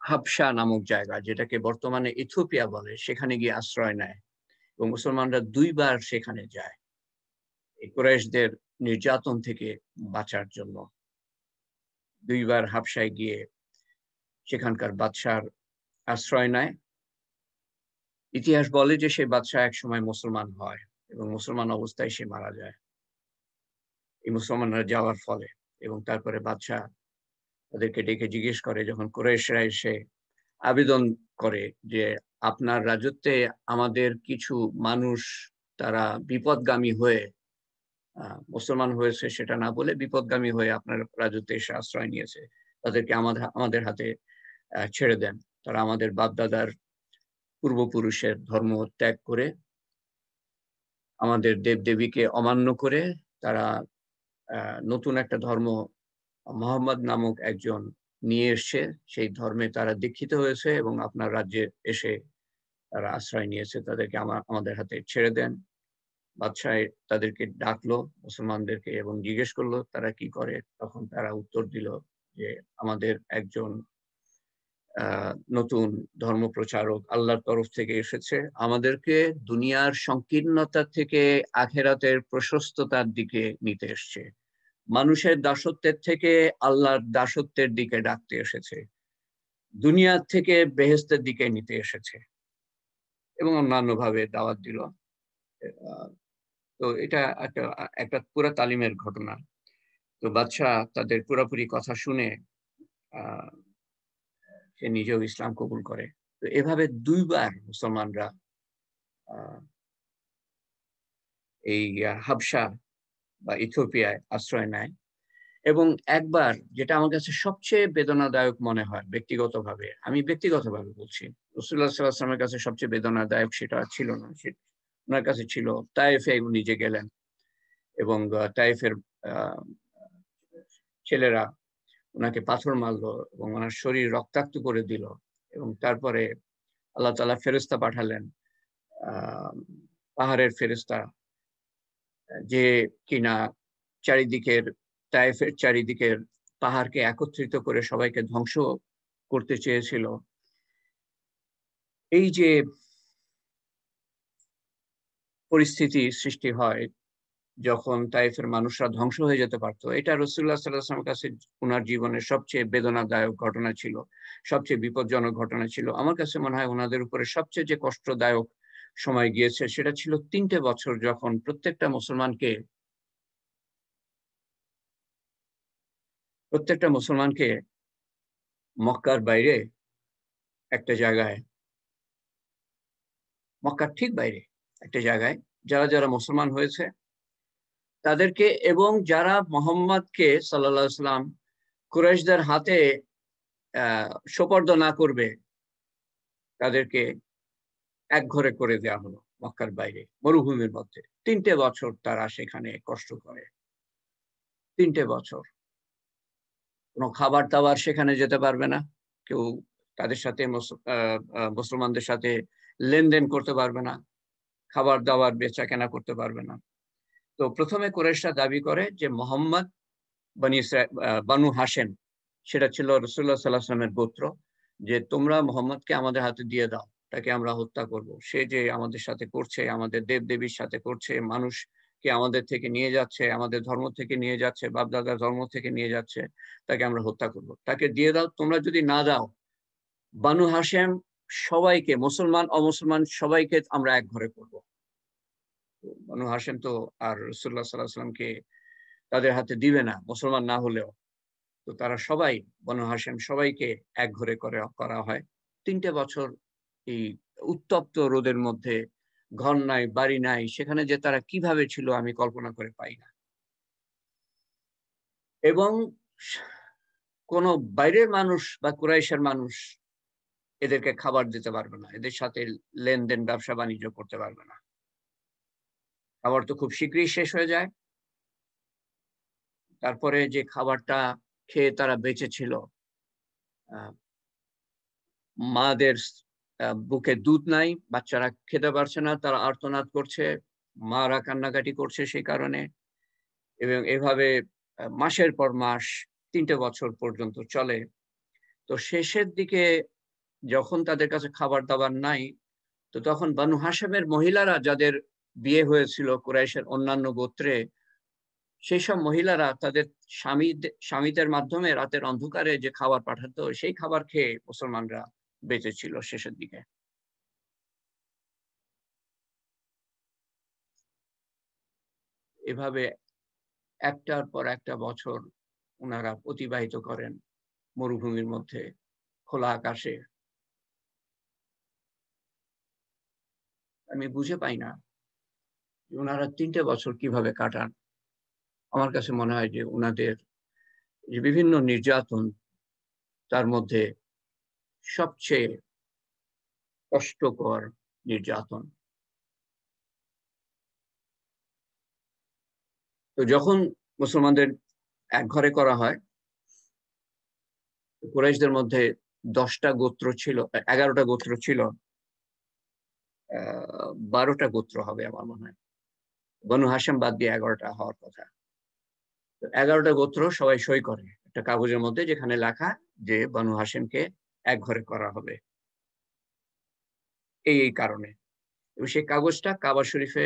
হাবশা নামক জায়গা যেটাকে বর্তমানে ইথিওপিয়া বলে সেখানে গিয়ে আশ্রয় নেয় এবং মুসলমানরা ২ বার সেখানে যায় এই কুরাইশদের নির্যাতন থেকে বাঁচার জন্য। ২ বার হাবশায় গিয়ে সেখানকার বাদশার আশ্রয় নেয়। ইতিহাস বলে যে সেই বাদশা একসময় মুসলমান হয় এবং মুসলমান অবস্থায় সে মারা যায় এই মুসলমানরা যাওয়ার ফলে। এবং তারপরে বাদশা তাদেরকে ডেকে জিজ্ঞেস করে যখন কুরাইশরা এসে আবেদন করে যে আপনার রাজত্বে আমাদের কিছু মানুষ তারা বিপদগামী হয়ে মুসলমান হয়েছে সেটা না বলে বিপদগামী হয়ে আপনার রাজত্বে এসে আশ্রয় নিয়েছে, তাদেরকে আমাদের হাতে ছেড়ে দেন। তারা আমাদের বাপ-দাদার পূর্বপুরুষের ধর্ম ত্যাগ করে আমাদের দেব-দেবীকে অমান্য করে তারা নতুন একটা ধর্ম মোহাম্মদ নামক একজন নিয়ে এসছে। সেই ধর্মে তারা দীক্ষিত হয়েছে এবং আপনার রাজ্যে এসে তারা আশ্রয় নিয়েছে। তাদেরকে আমাদের হাতে ছেড়ে দেন। বাদশাহ তাদেরকে ডাকলো মুসলমানদেরকে এবং জিজ্ঞেস করলো তারা কি করে। তখন তারা উত্তর দিল যে আমাদের একজন নতুন ধর্মপ্রচারক আল্লাহর তরফ থেকে এসেছে। আমাদেরকে দুনিয়ার সংকীর্ণতা থেকে আখিরাতের প্রশস্ততার দিকে নিতে এসছে। মানুষের দাসত্বের থেকে আল্লাহর দাসত্বের দিকে ডাকতে এসেছে। দুনিয়ার থেকে বেহেশতের দিকে নিতে এসেছে এবং অন্যান্যভাবে দাওয়াত দিল। তো এটা একটা পুরা তালিমের ঘটনা। তো বাদশাহ তাদের পুরোপুরি কথা শুনে সে নিজেও ইসলাম কবুল করে। তো এভাবে ২ বার মুসলমানরা এই হাবশা বা ইথিওপিয়ায় আশ্রয় নেয় এবং একবার যেটা আমার কাছে সবচেয়ে বেদনাদায়ক মনে হয় ব্যক্তিগতভাবে, আমি ব্যক্তিগতভাবে বলছি। রাসূলুল্লাহ সাল্লাল্লাহু আলাইহি ওয়াসাল্লামের কাছে সবচেয়ে বেদনাদায়ক সেটা ছিল না। উনার কাছে ছিল তায়েফে উনি যে গেলেন এবং তায়েফের আ ছেলেরা উনাকে পাথর মারলো এবং উনার শরীর রক্তাক্ত করে দিল এবং তারপরে আল্লাহ তাআলা ফেরেশতা পাঠালেন, আ পাহাড়ের ফেরেশতা যে কিনা তায়েফের চারিদিকের পাহাড়কে একত্রিত করে সবাইকে ধ্বংস করতে চেয়েছিল। এই যে পরিস্থিতি সৃষ্টি হয় যখন তায়েফের মানুষরা ধ্বংস হয়ে যেতে পারত, এটা রাসূলুল্লাহ সাল্লাল্লাহু আলাইহি ওয়াসাল্লামের কাছে উনার জীবনের সবচেয়ে বেদনাদায়ক ঘটনা ছিল, সবচেয়ে বিপজ্জনক ঘটনা ছিল। আমার কাছে মনে হয় উনাদের উপরে সবচেয়ে যে কষ্টদায়ক সময় গিয়েছে সেটা ছিল ৩ টে বছর যখন প্রত্যেকটা মুসলমানকে মক্কার বাইরে একটা জায়গায়, মক্কার ঠিক বাইরে একটা জায়গায় যারা মুসলমান হয়েছে তাদেরকে এবং যারা মুহাম্মদকে সাল্লাল্লাহু আলাইহি ওয়াসাল্লাম কুরাইশদের হাতে সোপর্দ না করবে তাদেরকে একঘরে করে দেওয়া হলো মক্কার বাইরে মরুভূমির মধ্যে। ৩ টে বছর তারা সেখানে কষ্ট করে। ৩ টে বছর। কোন খাবার-দাবার সেখানে যেতে পারবে না। কেউ তাদের সাথে মুসলমানদের সাথে লেনদেন করতে পারবে না। খাবার-দাবার বেচা-কেনা করতে পারবে না। তো ১ম এ কুরাইশরা দাবি করে যে মুহাম্মদ বানু হাশেম, সেটা ছিল রাসূলুল্লাহ সাল্লাল্লাহু আলাইহি ওয়াসাল্লামের গোত্র, যে তোমরা মুহাম্মদকে আমাদের হাতে দিয়ে দাও। তাকে আমরা হত্যা করব। সে যে আমাদের সাথে করছে, আমাদের দেব-দেবীর সাথে করছে, মানুষকে আমাদের থেকে নিয়ে যাচ্ছে, আমাদের ধর্ম থেকে নিয়ে যাচ্ছে, বাপ-দাদার ধর্ম থেকে নিয়ে যাচ্ছে, তাকে আমরা হত্যা করব। তাকে দিয়ে দাও। তোমরা যদি না দাও, বানু হাশেম সবাইকে, মুসলমান অমুসলমান সবাইকে আমরা একঘরে করব। বানু হাশেম তো আর রাসূলুল্লাহ সাল্লাল্লাহু আলাইহি ওয়াসাল্লামকে তাদের হাতে দিবে না, মুসলমান না হলেও। তো তারা সবাই বনু হাশেম সবাইকে একঘরে করা হয়। ৩ টে বছর এই উত্তপ্ত রোদের মধ্যে, ঘর নাই, বাড়ি নাই, সেখানে যে তারা কিভাবে ছিল আমি কল্পনা করে পাই না। এবং কোন বাইরের মানুষ বা কুরাইশের মানুষ এদেরকে খাবার দিতে পারবে না, এদের সাথে লেনদেন ব্যবসা বাণিজ্য করতে পারবে না। খাবার তো খুব শীঘ্রই শেষ হয়ে যায়। তারপরে যে খাবারটা খেয়ে তারা বেঁচে ছিল, মাদের বুকে দুধ নাই, বাচ্চারা খেতে পারছে না, তারা আর্তনাদ করছে, মারা কান্নাকাটি করছে সেই কারণে। এবং এভাবে মাসের পর মাস ৩টে বছর পর্যন্ত চলে। তো শেষের দিকে যখন তাদের কাছে খাবার দাবার নাই, তো তখন বানু হাশেমের মহিলারা যাদের বিয়ে হয়েছিল কুরাইশের অন্যান্য গোত্রে, সেই সব মহিলারা তাদের স্বামীদের মাধ্যমে রাতের অন্ধকারে যে খাবার পাঠাতো, সেই খাবার খেয়ে মুসলমানরা বেঁচে ছিল শেষের দিকে। এভাবে একটার পর একটা বছর ওনারা অতিবাহিত করেন মরুভূমির মধ্যে, খোলা আকাশে। আমি বুঝে পাই না ওনারা ৩টে বছর কিভাবে কাটান। আমার কাছে মনে হয় যে ওনাদের যে বিভিন্ন নির্যাতন, তার মধ্যে সবচেয়ে কষ্টকর নির্যাতন। তো যখন মুসলমানদের এক ঘরে করা হয়, কুরাইশদের মধ্যে 10টা গোত্র ছিল, 11টা গোত্র ছিল, 12টা গোত্র হবে আমার মনে হয়, বনু হাশেম বাদ দিয়ে 11টা হওয়ার কথা। 11টা গোত্র সবাই সই করে একটা কাগজের মধ্যে, যেখানে লেখা যে বনু হাশেমকে এক ঘরে করা হবে এই কারণে। এবং সেই কাগজটা কাবা শরীফে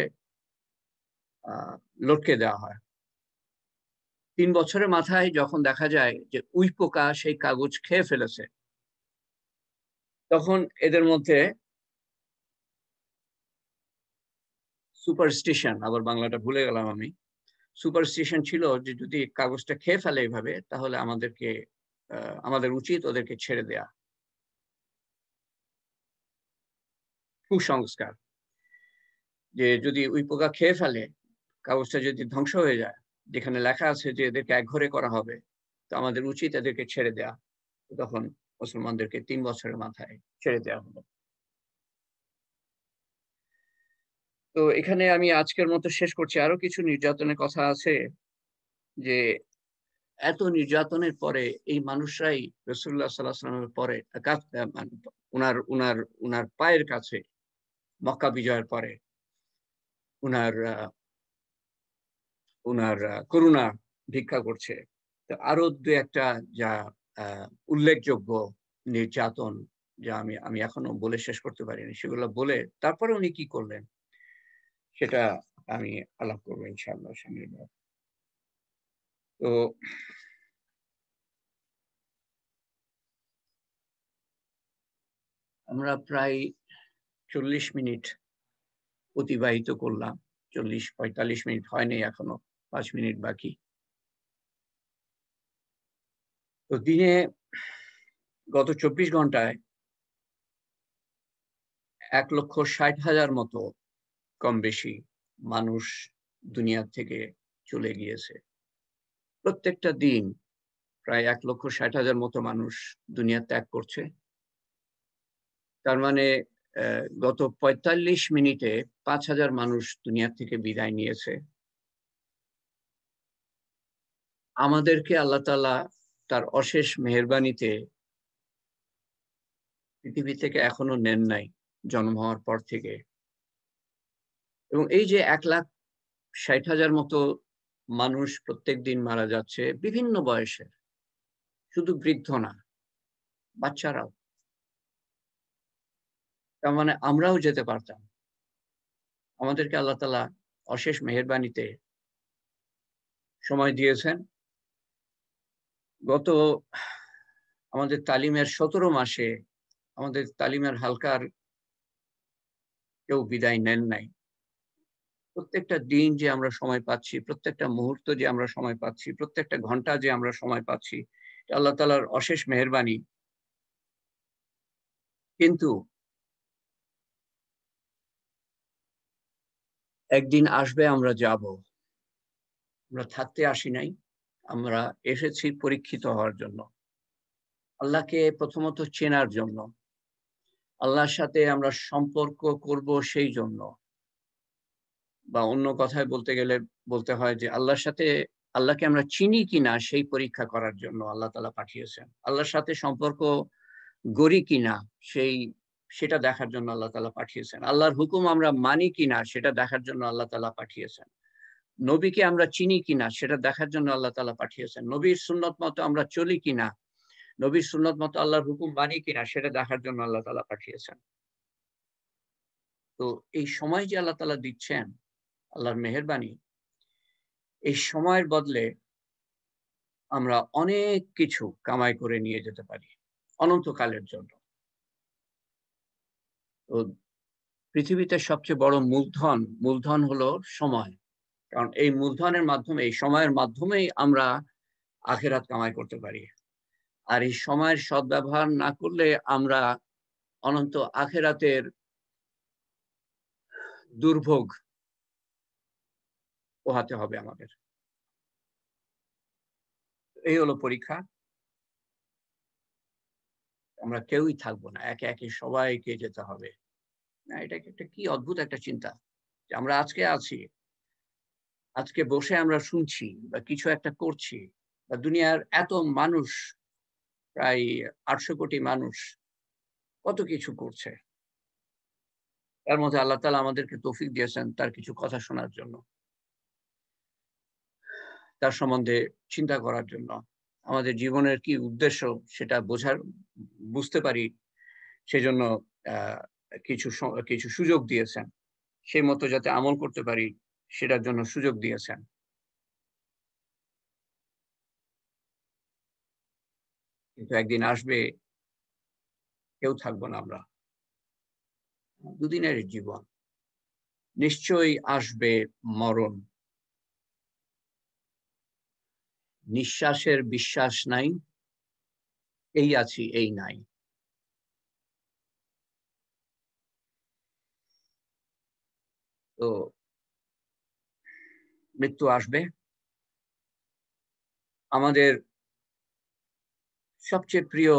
লটকে দেওয়া হয়। 3 বছরের মাথায় যখন দেখা যায় যে উই পোকা সেই কাগজ খেয়ে ফেলেছে, তখন এদের মধ্যে সুপারস্টিশন, আবার বাংলাটা ভুলে গেলাম আমি, সুপারস্টিশন ছিল যে যদি কাগজটা খেয়ে ফেলে এইভাবে, তাহলে আমাদের উচিত ওদেরকে ছেড়ে দেয়া। কুসংস্কার যে যদি উই পোকা খেয়ে ফেলে, কাগজটা যদি ধ্বংস হয়ে যায়, যেখানে লেখা আছে যে এদেরকে এক ঘরে করা হবে, তো আমাদের উচিত এদেরকে ছেড়ে দেয়া। তখন মুসলমানদেরকে 3 বছরের মাথায় ছেড়ে দেওয়া হলো। তো এখানে আমি আজকের মতো শেষ করছি। আরো কিছু নির্যাতনের কথা আছে, যে এত নির্যাতনের পরে এই মানুষরাই রাসূলুল্লাহ সাল্লাল্লাহু আলাইহি ওয়াসাল্লামের পরে উনার উনার উনার পায়ের কাছে মক্কা বিজয়ের পরে উনার উনার করুণা ভিক্ষা করছে। তো আরো 2-একটা যা উল্লেখযোগ্য নির্যাতন, যা আমি এখনো বলে শেষ করতে পারিনি, সেগুলো বলে তারপরে উনি কি করলেন সেটা আমি আলাপ করবো ইনশাআল্লাহ সামনের বার। তো আমরা প্রায় 40 মিনিট অতিবাহিত করলাম। 40-45 মিনিট হয়নি এখনো, 5 মিনিট বাকি। তো দিনে গত 24 ঘন্টায় 1,60,000 মতো কম বেশি মানুষ দুনিয়া থেকে চলে গিয়েছে। প্রত্যেকটা দিন প্রায় 1,60,000 মতো মানুষ দুনিয়া ত্যাগ করছে। তার মানে গত 45 মিনিটে 5,000 মানুষ দুনিয়া থেকে বিদায় নিয়েছে। আমাদেরকে আল্লাহ তাআলা তার অশেষ মেহেরবানিতে পৃথিবী থেকে এখনো নেন নাই, জন্ম হওয়ার পর থেকে। এবং এই যে 1,60,000 মতো মানুষ প্রত্যেক দিন মারা যাচ্ছে বিভিন্ন বয়সের, শুধু বৃদ্ধ না, বাচ্চারাও। তার মানে আমরাও যেতে পারতাম। আমাদেরকে আল্লাহ তাআলা অশেষ মেহেরবানিতে সময় দিয়েছেন। গত আমাদের তালিমের 17 মাসে আমাদের তালিমের হালকার কেউ বিদায় নেন নাই। প্রত্যেকটা দিন যে আমরা সময় পাচ্ছি, প্রত্যেকটা মুহূর্ত যে আমরা সময় পাচ্ছি, প্রত্যেকটা ঘন্টা যে আমরা সময় পাচ্ছি, আল্লাহ তাআলার অশেষ মেহেরবানি। কিন্তু একদিন আসবে, আমরা যাব। আমরা থাকতে আসি নাই, আমরা এসেছি পরীক্ষিত হওয়ার জন্য, আল্লাহকে প্রথমত চেনার জন্য, আল্লাহর সাথে আমরা সম্পর্ক করব সেই জন্য, বা অন্য কথায় বলতে গেলে বলতে হয় যে আল্লাহকে আমরা চিনি কিনা সেই পরীক্ষা করার জন্য আল্লাহ তাআলা পাঠিয়েছেন। আল্লাহর সাথে সম্পর্ক গড়ি কিনা সেটা দেখার জন্য আল্লাহ তাআলা পাঠিয়েছেন। আল্লাহর হুকুম আমরা মানি কিনা সেটা দেখার জন্য আল্লাহ তাআলা পাঠিয়েছেন। নবীকে আমরা চিনি কিনা সেটা দেখার জন্য আল্লাহ তাআলা পাঠিয়েছেন। নবীর সুন্নত মতো আমরা চলি কিনা, নবীর সুন্নত মতো আল্লাহর হুকুম মানি কিনা সেটা দেখার জন্য আল্লাহ তাআলা পাঠিয়েছেন। তো এই সময় যে আল্লাহ তাআলা দিচ্ছেন, আল্লাহর মেহেরবানি, এই সময়ের বদলে আমরা অনেক কিছু কামাই করে নিয়ে যেতে পারি অনন্তকালের জন্য। তো পৃথিবীতে সবচেয়ে বড় মূলধন হলো সময়। কারণ এই মূলধনের মাধ্যমে, এই সময়ের মাধ্যমেই আমরা আখিরাত কামাই করতে পারি। আর এই সময়ের সদ্ব্যবহার না করলে আমরা অনন্ত আখিরাতের দুর্ভোগ পোহাতে হবে আমাদের। এই হলো পরীক্ষা। আমরা কেউই থাকবো না। একে, একে সবাইকে যেতে হবে। না, এটা একটা কি অদ্ভুত একটা চিন্তা। যে আমরা আজকে আছি, আজকে বসে আমরা শুনছি বা কিছু একটা করছি, বা দুনিয়ার এত মানুষ, প্রায় ৮০০ কোটি মানুষ কত কিছু করছে। তার মধ্যে আল্লাহ তাআলা আমাদেরকে তৌফিক দিয়েছেন তার কিছু কথা শোনার জন্য, তার সম্বন্ধে চিন্তা করার জন্য। আমাদের জীবনের কি উদ্দেশ্য সেটা বুঝতে পারি, সেজন্য আ কিছু সুযোগ দিয়েছেন। সেই মতো যাতে আমল করতে পারি সেটার জন্য সুযোগ দিয়েছেন। কিন্তু একদিন আসবে, কেউ থাকবো না আমরা। দুদিনের জীবন। নিশ্চয়ই আসবে মরণ। নিঃশ্বাসের বিশ্বাস নাই, এই আছি এই নাই। তো মৃত্যু আসবে। আমাদের সবচেয়ে প্রিয়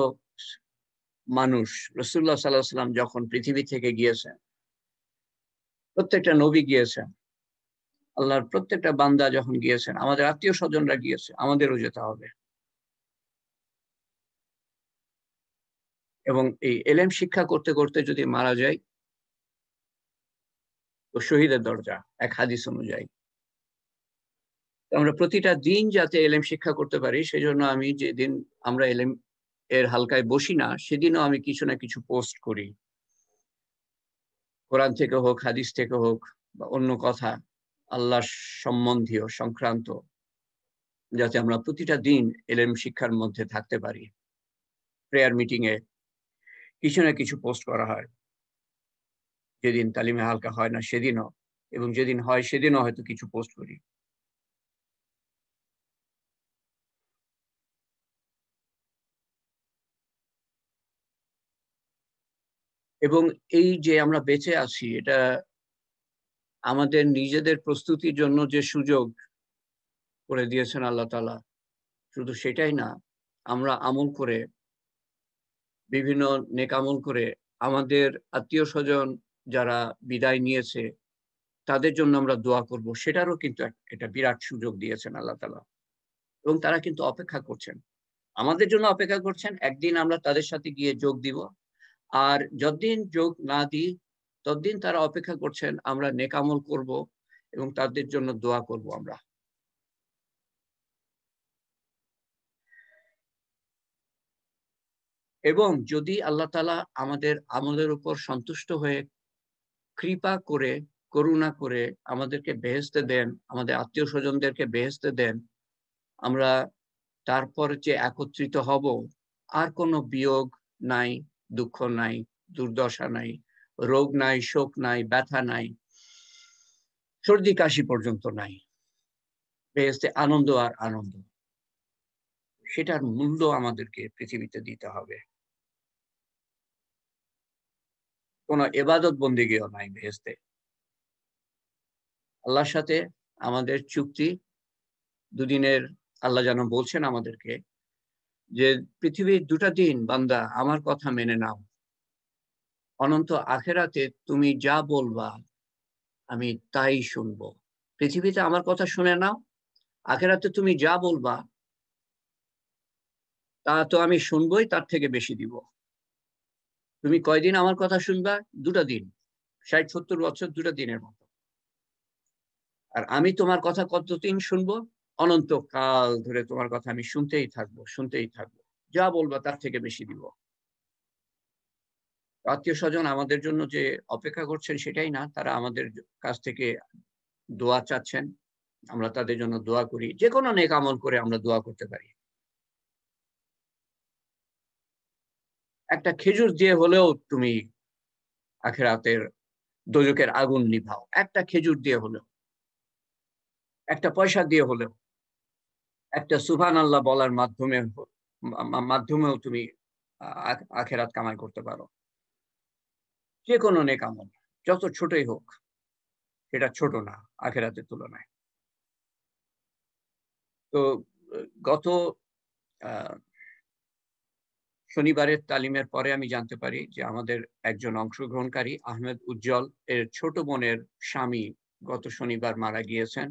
মানুষ রাসূলুল্লাহ সাল্লাল্লাহু আলাইহি ওয়াসাল্লাম যখন পৃথিবী থেকে গিয়েছেন, প্রত্যেকটা নবী গিয়েছেন, আল্লাহর প্রত্যেকটা বান্দা যখন গিয়েছেন, আমাদের আত্মীয়-স্বজনরা গিয়েছে, আমাদেরও যেতে হবে। এবং এই এলেম শিক্ষা করতে, করতে যদি মারা যাই, তো শহীদের দরজা, এক হাদিস অনুযায়ী। তো আমরা প্রতিটা দিন যাতে এলেম শিক্ষা করতে পারি, সেজন্য আমি যেদিন আমরা এলেম এর হালকায় বসি না, সেদিনও আমি কিছু না কিছু পোস্ট করি। কোরআন থেকে হোক, হাদিস থেকে হোক, বা অন্য কথা আল্লাহ সম্বন্ধীয় সংক্রান্ত, যাতে আমরা প্রতিটা দিন এলেম শিক্ষার মধ্যে থাকতে পারি। প্রেয়ার মিটিং এ কিছু না কিছু পোস্ট করা হয়। যেদিন তালিমে হালকা হয় না সেদিনও, এবং যেদিন হয় সেদিনও হয়তো কিছু পোস্ট করি। এবং এই যে আমরা বেঁচে আছি, এটা আমাদের নিজেদের প্রস্তুতির জন্য যে সুযোগ করে দিয়েছেন আল্লাহ তাআলা, শুধু সেটাই না, আমরা আমল করে, বিভিন্ন নেক আমল করে আমাদের আত্মীয়-স্বজন যারা বিদায় নিয়েছে তাদের জন্য আমরা দোয়া করব। সেটারও কিন্তু একটা বিরাট সুযোগ দিয়েছেন আল্লাহ তাআলা। এবং তারা কিন্তু অপেক্ষা করছেন। আমাদের জন্য অপেক্ষা করছেন। একদিন আমরা তাদের সাথে গিয়ে যোগ দিব। আর যতদিন যোগ না দিই, ততদিন তারা অপেক্ষা করছেন আমরা নেক আমল করব এবং তাদের জন্য দোয়া করব আমরা। এবং যদি আল্লাহ তাআলা আমাদের আমলের উপর সন্তুষ্ট হয়ে কৃপা করে, করুণা করে আমাদেরকে বেহেশতে দেন, আমাদের আত্মীয়-স্বজনদেরকে বেহেশতে দেন, আমরা তারপর যে একত্রিত হব, আর কোনো বিয়োগ নাই, দুঃখ নাই, দুর্দশা নাই, রোগ নাই, শোক নাই, ব্যথা নাই, সর্দি কাশি পর্যন্ত নাই। বেহেশতে আনন্দ আর আনন্দ। সেটার মূল্য আমাদেরকে পৃথিবীতে দিতে হবে। কোনো ইবাদত বন্দেগীও নাই বেহেশতে। আল্লাহর সাথে আমাদের চুক্তি দুদিনের। আল্লাহ যেন বলছেন আমাদেরকে যে, পৃথিবীর ২ টা দিন বান্দা আমার কথা মেনে নাও। অনন্ত আখেরাতে তুমি যা বলবা আমি তাই শুনবো। পৃথিবীতে আমার কথা শুনে নাও, আখেরাতে তুমি যা বলবা তা তো আমি শুনবই, তার থেকে বেশি দিব। তুমি কয়দিন আমার কথা শুনবা? 2টা দিন, 60-70 বছর 2টা দিনের মতো। আর আমি তোমার কথা কতদিন শুনবো? অনন্তকাল ধরে তোমার কথা আমি শুনতেই থাকবো, শুনতেই থাকবো। যা বলবা তার থেকে বেশি দিব। আত্মীয়-স্বজন আমাদের জন্য যে অপেক্ষা করছেন সেটাই না, তারা আমাদের কাছ থেকে দোয়া চাচ্ছেন। আমরা তাদের জন্য দোয়া করি। যেকোনো নেক আমল করে আমরা দোয়া করতে পারি। একটা খেজুর দিয়ে হলেও তুমি আখিরাতের দোজখের আগুন নিভাও। একটা খেজুর দিয়ে হলেও, একটা পয়সা দিয়ে হলেও, একটা সুবহানাল্লাহ বলার মাধ্যমে মাধ্যমেও তুমি আখিরাত কামাই করতে পারো। যেকোনো নেক আমল, যত ছোটই হোক, সেটা ছোট না আখিরাতের তুলনায়। তো গত আ শনিবারের তালিমের পরে আমি জানতে পারি যে আমাদের একজন অংশগ্রহণকারী আহমেদ উজ্জ্বল এর ছোট বোনের স্বামী গত শনিবার মারা গিয়েছেন।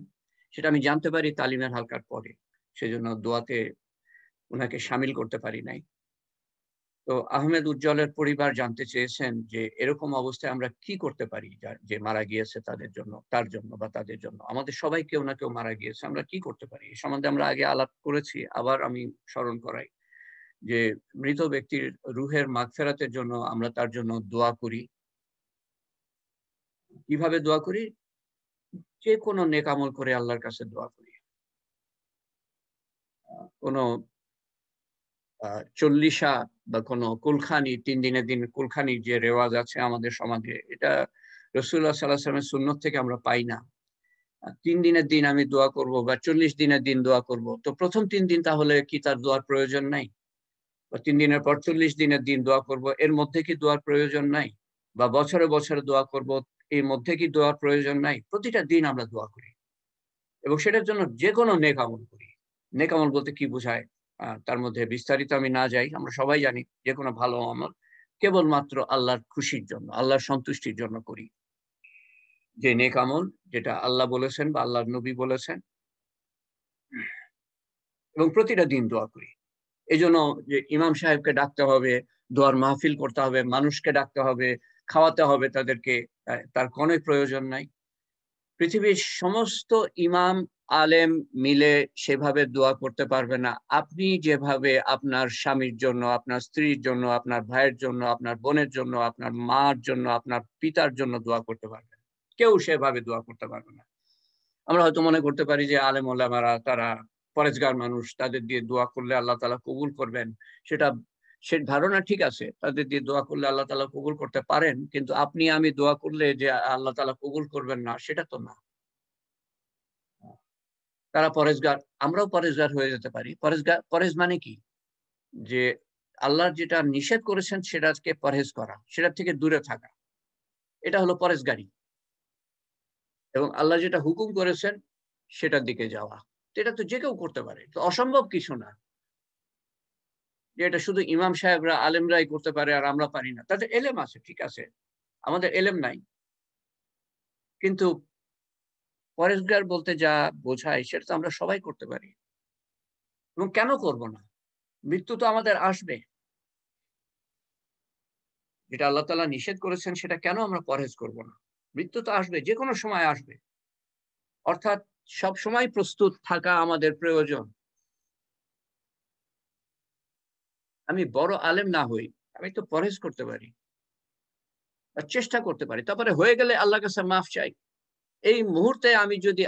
সেটা আমি জানতে পারি তালিমের হালকার পরে। সেজন্য দোয়াতে উনাকে শামিল করতে পারি নাই। তো আহমেদ উজ্জ্বলের পরিবার জানতে চেয়েছেন যে এরকম অবস্থায় আমরা কি করতে পারি যে মারা গিয়েছে তাদের জন্য, তার জন্য বা তাদের জন্য। আমাদের সবাই কেউ না কেউ মারা গিয়েছে। আমরা কি করতে পারি? এ সম্বন্ধে আমরা আগে আলাপ করেছি। আবার আমি স্মরণ করাই যে মৃত ব্যক্তির রুহের মাগফিরাতের জন্য আমরা তার জন্য দোয়া করি। কিভাবে দোয়া করি? যেকোনো নেক আমল করে আল্লাহর কাছে দোয়া করি। কোন চল্লিশা বা কোন কুলখানি ৩ দিনের দিন কুলখানির যে রেওয়াজ আছে আমাদের সমাজে, এটা রাসূলুল্লাহ সাল্লাল্লাহু আলাইহি ওয়াসাল্লামের সুন্নত থেকে আমরা পাই না। ৩ দিনের দিন আমি দোয়া করব বা ৪০ দিনের দিন দোয়া করব। তো ১ম ৩ দিন তাহলে কি তার দোয়ার প্রয়োজন নাই? বা ৩ দিনের পর ৪০ দিনের দিন দোয়া করব। এর মধ্যে কি দোয়ার প্রয়োজন নাই? বা বছরে, বছরে দোয়া করব। এর মধ্যে কি দোয়ার প্রয়োজন নাই? প্রতিটা দিন আমরা দোয়া করি। এবং সেটার জন্য যেকোনো নেক আমল করি। নেক আমল বলতে কি বোঝায়? তার মধ্যে বিস্তারিত আমি না যাই। আমরা সবাই জানি যেকোনো ভালো আমল কেবলমাত্র আল্লাহর খুশির জন্য, আল্লাহর সন্তুষ্টির জন্য করি। যে নেক আমল যেটা আল্লাহ বলেছেন বা আল্লাহর নবী বলেছেন এবং প্রতিটা দিন দোয়া করি। এজন্য যে ইমাম সাহেবকে ডাকতে হবে, দোয়ার মাহফিল করতে হবে, মানুষকে ডাকতে হবে, খাওয়াতে হবে তাদেরকে, তার কোনো প্রয়োজন নাই। পৃথিবীর সমস্ত ইমাম, আলেম মিলে সেভাবে দোয়া করতে পারবে না। আপনি যেভাবে আপনার স্বামীর জন্য, আপনার স্ত্রীর জন্য, আপনার ভাইয়ের জন্য, আপনার বোনের জন্য, আপনার মার জন্য, আপনার পিতার জন্য দোয়া করতে পারবেন। কেউ সেভাবে দোয়া করতে পারবে না। আমরা হয়তো মনে করতে পারি যে আলেম ওলামারা তারা পরেজগার মানুষ, তাদের দিয়ে দোয়া করলে আল্লাহ তাআলা কবুল করবেন। সেটা সে ধারণা ঠিক আছে। তাদের দিয়ে দোয়া করলে আল্লাহ তাআলা কবুল করতে পারেন। কিন্তু আপনি আমি দোয়া করলে যে আল্লাহ তাআলা কবুল করবেন না, সেটা তো না। তারা পরেজগার, আমরাও পরেজগার হয়ে যেতে পারি। পরেজ মানে কি? যে আল্লাহ যেটা নিষেধ করেছেন সেটাকে পরহেজ করা, সেটা থেকে দূরে থাকা। এটা হলো পরেজগারি। এবং আল্লাহ যেটা হুকুম করেছেন সেটার দিকে যাওয়া। তো এটা তো যে কেউ করতে পারে। তো অসম্ভব কিছু না। যে এটা শুধু ইমাম সাহেবরা, আলেমরাই করতে পারে আর আমরা পারি না। তাদের এলেম আছে, ঠিক আছে। আমাদের এলেম নাই। কিন্তু পরেজগার বলতে যা বোঝায় সেটা তো আমরা সবাই করতে পারি। এবং কেন করব না? মৃত্যু তো আমাদের আসবে। যেটা আল্লাহ তাআলা নিষেধ করেছেন সেটা কেন আমরা পরহেজ করব না? মৃত্যু তো আসবে, যেকোনো সময় আসবে। অর্থাৎ সবসময় প্রস্তুত থাকা আমাদের প্রয়োজন। আমি বড় আলেম না হই, আমি তো পরহেজ করতে পারি। চেষ্টা করতে পারি। তারপরে হয়ে গেলে আল্লাহর কাছে মাফ চাই। এই মুহূর্তে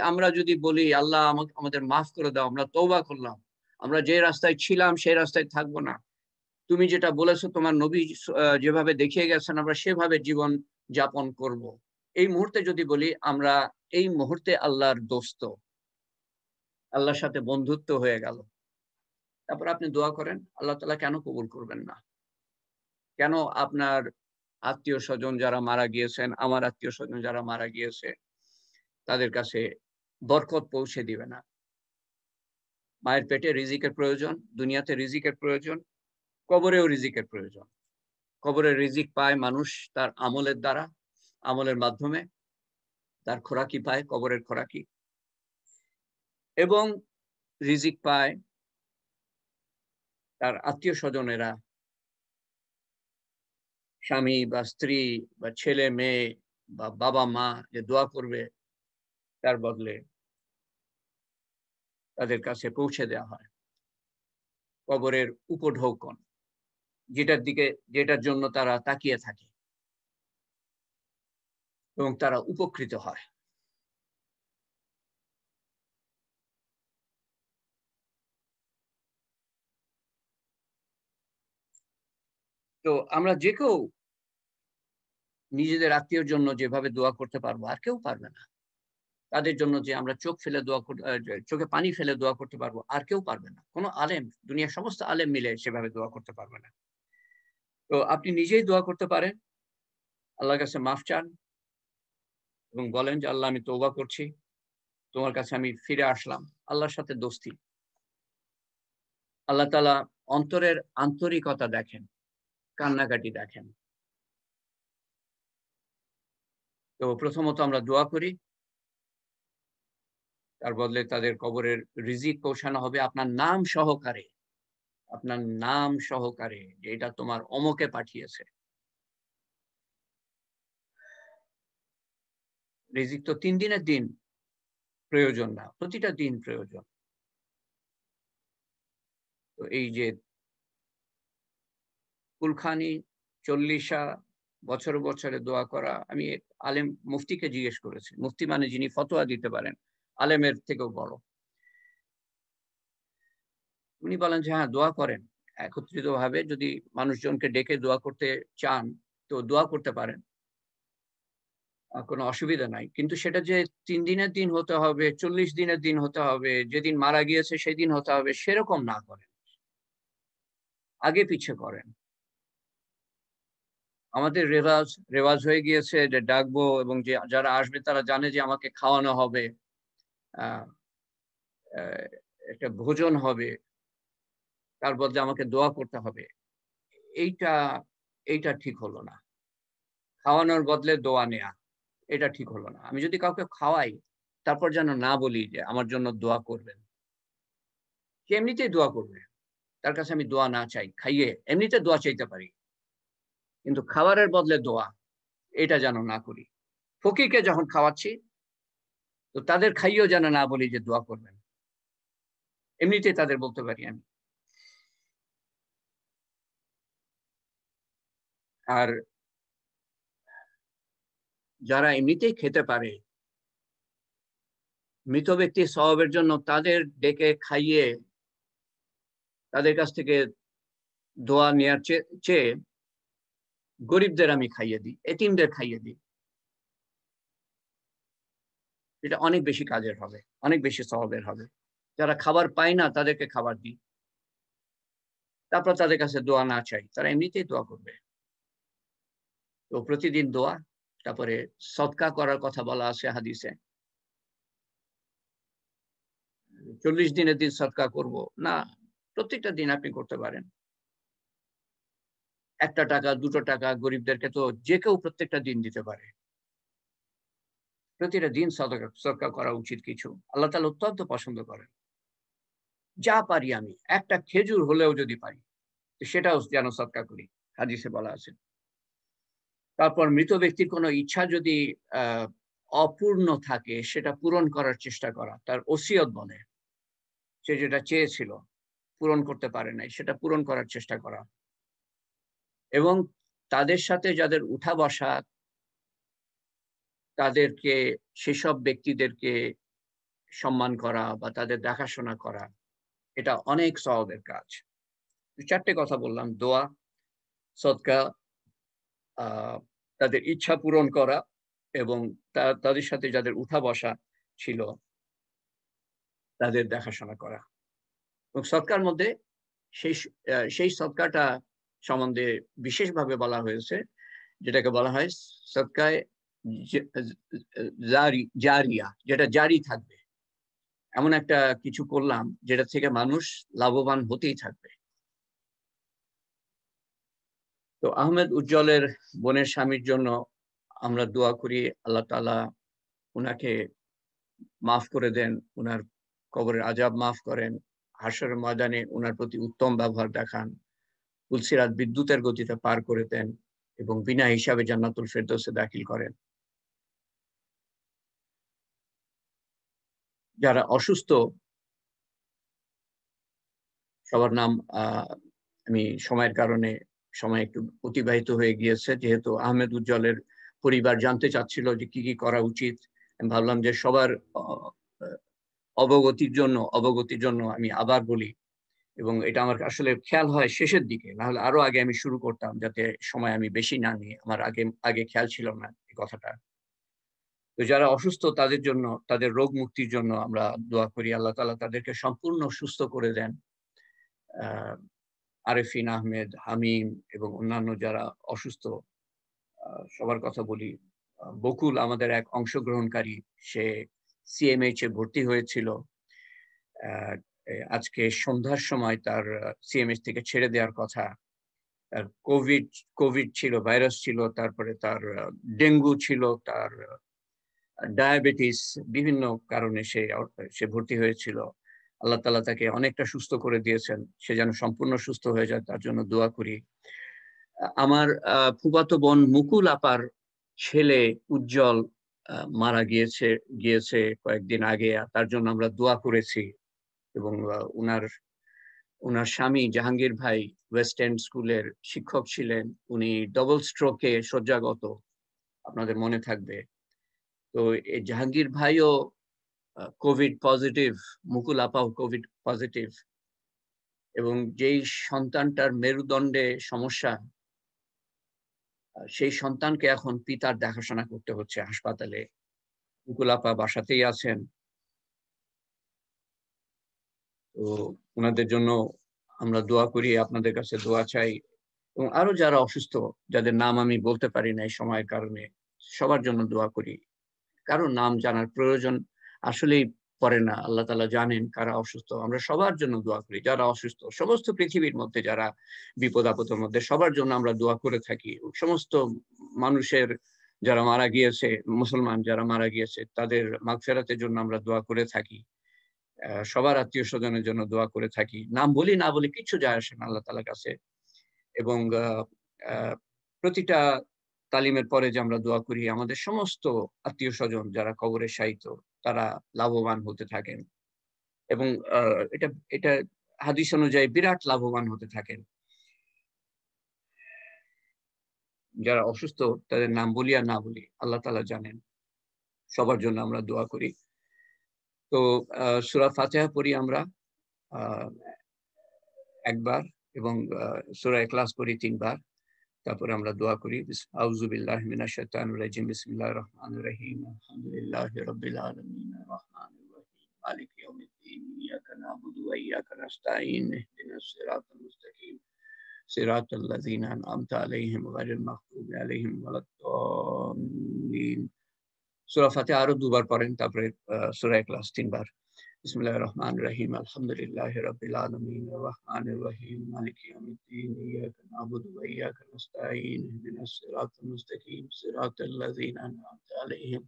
আমরা যদি বলি, "আল্লাহ আমাদের মাফ করে দাও। আমরা তওবা করলাম। আমরা যে রাস্তায় ছিলাম সেই রাস্তায় থাকব না। তুমি যেটা বলেছো তোমার নবী যেভাবে দেখিয়ে গেছেন আমরা সেভাবে জীবন যাপন করব।" এই মুহূর্তে যদি বলি আমরা এই মুহূর্তে আল্লাহর দোস্ত, আল্লাহর সাথে বন্ধুত্ব হয়ে গেল। তারপর আপনি দোয়া করেন, আল্লাহ তাআলা কেন কবুল করবেন না? কেন আপনার আত্মীয়স্বজন যারা মারা গিয়েছেন, আমার আত্মীয়স্বজন যারা মারা গিয়েছে, তাদের কাছে বরকত পৌঁছে দিবে না? মায়ের পেটে রিজিকের প্রয়োজন, দুনিয়াতে রিজিকের প্রয়োজন, কবরেও রিজিকের প্রয়োজন। কবরের রিজিক পায় মানুষ তার আমলের দ্বারা, আমলের মাধ্যমে তার খোরাকি পায়, কবরের খোরাকি। এবং রিজিক পায় তার আত্মীয় স্বজনেরা, স্বামী বা স্ত্রী বা ছেলে মেয়ে বা বাবা মা যে দোয়া করবে তার বদলে তাদের কাছে পৌঁছে দেওয়া হয় কবরের উপঢৌকন, যেটার জন্য তারা তাকিয়ে থাকে এবং তারা উপকৃত হয়। তো আমরা যে কেউ নিজেদের আত্মীয়র জন্য যেভাবে দোয়া করতে পারবো আর কেউ পারবে না। তাদের জন্য যে আমরা চোখে পানি ফেলে দোয়া করতে পারবো আর কেউ পারবে না। কোনো আলেম, দুনিয়ার সমস্ত আলেম মিলে সেভাবে দোয়া করতে পারবে না। তো আপনি নিজেই দোয়া করতে পারেন, আল্লাহর কাছে মাফ চান এবং বলেন যে আল্লাহ আমি তওবা করছি, তোমার কাছে আমি ফিরে আসলাম। আল্লাহর সাথে দোস্তি। আল্লাহ তাআলা অন্তরের আন্তরিকতা দেখেন, কান্নাকাটি দেখেন। তো প্রথমত আমরা দোয়া করি, তার বদলে তাদের কবরের রিজিক পৌঁছানো হবে আপনার নাম সহকারে, আপনার নাম সহকারে যে এটা তোমার অমুকে পাঠিয়েছে। রিজিক তো 3 দিনের দিন প্রয়োজন না, প্রতিটা দিন প্রয়োজন। তো এই যে কুলখানি, চল্লিশা, বছরে বছরে দোয়া করা, আমি আলেম মুফতিকে জিজ্ঞেস করেছি। মুফতি মানে যিনি ফতোয়া দিতে পারেন, আলেমের থেকেও বড়। উনি বলেন যে হ্যাঁ, দোয়া করেন একত্রিতভাবে। যদি মানুষজনকে ডেকে দোয়া করতে চান তো দোয়া করতে পারেন, কোনো অসুবিধা নাই। কিন্তু সেটা যে 3 দিনের দিন হতে হবে, 40 দিনের দিন হতে হবে, যেদিন মারা গিয়েছে সেদিন হতে হবে, সেরকম না করেন, আগে পিছে করেন। আমাদের রেওয়াজ হয়ে গিয়েছে যে ডাকবো এবং যে যারা আসবে তারা জানে যে আমাকে খাওয়ানো হবে, আহ, আহ, একটা ভোজন হবে, তার বদলে আমাকে দোয়া করতে হবে। এইটা এইটা ঠিক হলো না। খাওয়ানোর বদলে দোয়া নেয়া, এটা ঠিক হলো না। আমি যদি কাউকে খাওয়াই তারপর যেন না বলি যে আমার জন্য দোয়া করবেন। সে এমনিতেই দোয়া করবে, তার কাছে আমি দোয়া না চাই, খাইয়ে এমনিতে দোয়া চাইতে পারি, কিন্তু খাবারের বদলে দোয়া এটা যেন না করি। ফকিরকে যখন খাওয়াচ্ছি তো তাদের খাইয়েও যেন না বলি যে দোয়া করবেন, এমনিতেই তাদের বলতে পারি আমি। আর যারা এমনিতেই খেতে পারে, মৃত ব্যক্তির সওয়াবের জন্য তাদের ডেকে খাইয়ে তাদের কাছ থেকে দোয়া নেওয়ার চেয়ে গরিবদের আমি খাইয়ে দিই, এতিমদের খাইয়ে দিই, এটা অনেক বেশি কাজের হবে, অনেক বেশি সওয়াবের হবে। যারা খাবার পায় না তাদেরকে খাবার দিই, তারপর তাদের কাছে দোয়া না চাই, তারা এমনিতেই দোয়া করবে। তো প্রতিদিন দোয়া, তারপরে সদকা করার কথা বলা আছে হাদিসে। 40 দিনের দিন সদকা করব না, প্রত্যেকটা দিন আপনি করতে পারেন। 1 টাকা 2 টাকা গরিবদেরকে তো যে কেউ প্রত্যেকটা দিন দিতে পারে। প্রতিটা দিন সদকা করা উচিত কিছু। আল্লাহ তাআলা অত্যন্ত পছন্দ করেন। যা পারি আমি, একটা খেজুর হলেও যদি পারি সেটাও যেন সদকা করি, হাদিসে বলা আছে। তারপর মৃত ব্যক্তির কোনো ইচ্ছা যদি অপূর্ণ থাকে সেটা পূরণ করার চেষ্টা করা, তার ওসিয়ত বলে, সে যেটা চেয়েছিল পূরণ করতে পারে নাই সেটা পূরণ করার চেষ্টা করা। এবং তাদের সাথে যাদের উঠা বসা, তাদেরকে, সেসব ব্যক্তিদেরকে সম্মান করা বা তাদের দেখাশোনা করা, এটা অনেক সওয়াবের কাজ। 4টে কথা বললাম: দোয়া, সদকা, তাদের ইচ্ছা পূরণ করা এবং তাদের সাথে যাদের উঠা বসা ছিল তাদের দেখাশোনা করা। এবং সদকার মধ্যে সেই সদকাটা সম্বন্ধে বিশেষভাবে বলা হয়েছে, যেটাকে বলা হয় সদকায়ে জারিয়া, যেটা জারি থাকবে। এমন একটা কিছু করলাম যেটা থেকে মানুষ লাভবান হতেই থাকবে। তো আহমেদ উজ্জ্বলের বোনের স্বামীর জন্য আমরা দোয়া করি, আল্লাহ তাআলা উনাকে মাফ করে দেন, উনার কবরের আযাব মাফ করেন, হাশরের ময়দানে উনার প্রতি উত্তম ব্যবহার দেখান, পুলসিরাত বিদ্যুতের গতিতে পার করে দেন এবং বিনা হিসাবে জান্নাতুল ফেরদৌসে দাখিল করেন। যারা অসুস্থ সবার নাম আমি সময়ের কারণে সময় একটু অতিবাহিত হয়ে গিয়েছে, যেহেতু আহমেদ উজ্জ্বলের পরিবার জানতে চাচ্ছিল যে কি কি করা উচিত। আমি ভাবলাম যে সবার অবগতির জন্য আমি আবার বলি, এবং এটা আমার আসলে খেয়াল হয় শেষের দিকে, না হলে আরো আগে আমি শুরু করতাম, যাতে সময় আমি বেশি না নিই। আমার আগে খেয়াল ছিল না এই কথাটা। তো যারা অসুস্থ তাদের জন্য, তাদের রোগ মুক্তির জন্য আমরা দোয়া করি, আল্লাহ তাআলা তাদেরকে সম্পূর্ণ সুস্থ করে দেন। আরেফিন আহমেদ, হামিম এবং অন্যান্য যারা অসুস্থ সবার কথা বলি। বকুল আমাদের এক অংশগ্রহণকারী, সে সিএমএইচ এ ভর্তি হয়েছিল। আজকে সন্ধ্যার সময় তার সিএমএইচ থেকে ছেড়ে দেওয়ার কথা। তার কোভিড ছিল, ভাইরাস ছিল, তারপরে তার ডেঙ্গু ছিল, তার ডায়াবেটিস, বিভিন্ন কারণে সে ভর্তি হয়েছিল। আল্লাহ তাআলা তাকে অনেকটা সুস্থ করে দিয়েছেন, সে যেন সম্পূর্ণ সুস্থ হয়ে যায় তার জন্য দোয়া করি। আমার ফুফাতো বোন মুকুল আপার ছেলে উজ্জ্বল মারা গিয়েছে কয়েকদিন আগে, তার জন্য আমরা দোয়া করেছি। এবং উনার স্বামী জাহাঙ্গীর ভাই ওয়েস্ট এন্ড স্কুলের শিক্ষক ছিলেন, উনি ডবল স্ট্রোকে শয্যাগত, আপনাদের মনে থাকবে। তো এই জাহাঙ্গীর ভাইও কোভিড পজিটিভ, মুকুল আপাও কোভিড পজিটিভ, এবং যেই সন্তানটার মেরুদণ্ডে সমস্যা, সেই সন্তানকে এখন পিতার দেখাশোনা করতে হচ্ছে হাসপাতালে। মুকুল আপা বাসাতেই আছেন। তো ওনাদের জন্য আমরা দোয়া করি, আপনাদের কাছে দোয়া চাই। এবং আরো যারা অসুস্থ, যাদের নাম আমি বলতে পারি না এই সময়ের কারণে, সবার জন্য দোয়া করি। কারো নাম জানার প্রয়োজন আসলেই পড়ে না, আল্লাহ তাআলা জানেন কারা অসুস্থ। আমরা সবার জন্য দোয়া করি, যারা অসুস্থ সমস্ত পৃথিবীর মধ্যে, যারা বিপদ আপদের মধ্যে, সবার জন্য আমরা দোয়া করে থাকি। সমস্ত মানুষের যারা মারা গিয়েছে, মুসলমান যারা মারা গিয়েছে, তাদের মাগফিরাতের জন্য আমরা দোয়া করে থাকি। সবার আত্মীয় স্বজনের জন্য দোয়া করে থাকি। নাম বলি না বলি কিচ্ছু যায় আসে না আল্লাহ তাআলার কাছে। এবং প্রতিটা তালিমের পরে যে আমরা দোয়া করি, আমাদের সমস্ত আত্মীয় স্বজন যারা কবরে শায়িত, তারা লাভবান হতে থাকেন। এবং এটা এটা হাদিস অনুযায়ী বিরাট লাভবান হতে থাকেন। যারা অসুস্থ তাদের নাম বলি আর না বলি আল্লাহ তাআলা জানেন। সবার জন্য আমরা দোয়া করি। তো সূরা ফাতিহা পড়ি আমরা একবার, এবং সূরা ইখলাস পড়ি ৩ বার। তারপরে আমরা দোয়া করি, আউযু বিল্লাহি মিনাশ শাইতানির রাজিম, বিসমিল্লাহির রহমানির রহিম, আলহামদুলিল্লাহি রাব্বিল আলামিন, আর রহমানির রহিম, মালিকি ইয়াউমিদ্দিন, ইয়াকা না'বুদু ওয়া ইয়াকা নাস্তাঈন, ইহদিনাস সিরাতাল মুস্তাকিম, সিরাতাল লাযিনা আন'আমতা আলাইহিম গায়রিল মাগদুবি আলাইহিম ওয়ালাদ-দাল্লিন। সূরা ফাতিহা আরো ২ বার পড়েন, তারপরে সূরা ইখলাস ৩ বার। বিসমিল্লাহির রহমানির রহিম, আলহামদুলিল্লাহি রাব্বিল আলামিন, আর রহমানির রহিম, মালিকি ইয়াউমিদ্দিন, ইয়াকা না'বুদু ওয়া ইয়াকা নাস্তাঈন, ইহদিনাস সিরাতাল মুস্তাকিম, সিরাতাল লাযিনা আন'আমতা আলাইহিম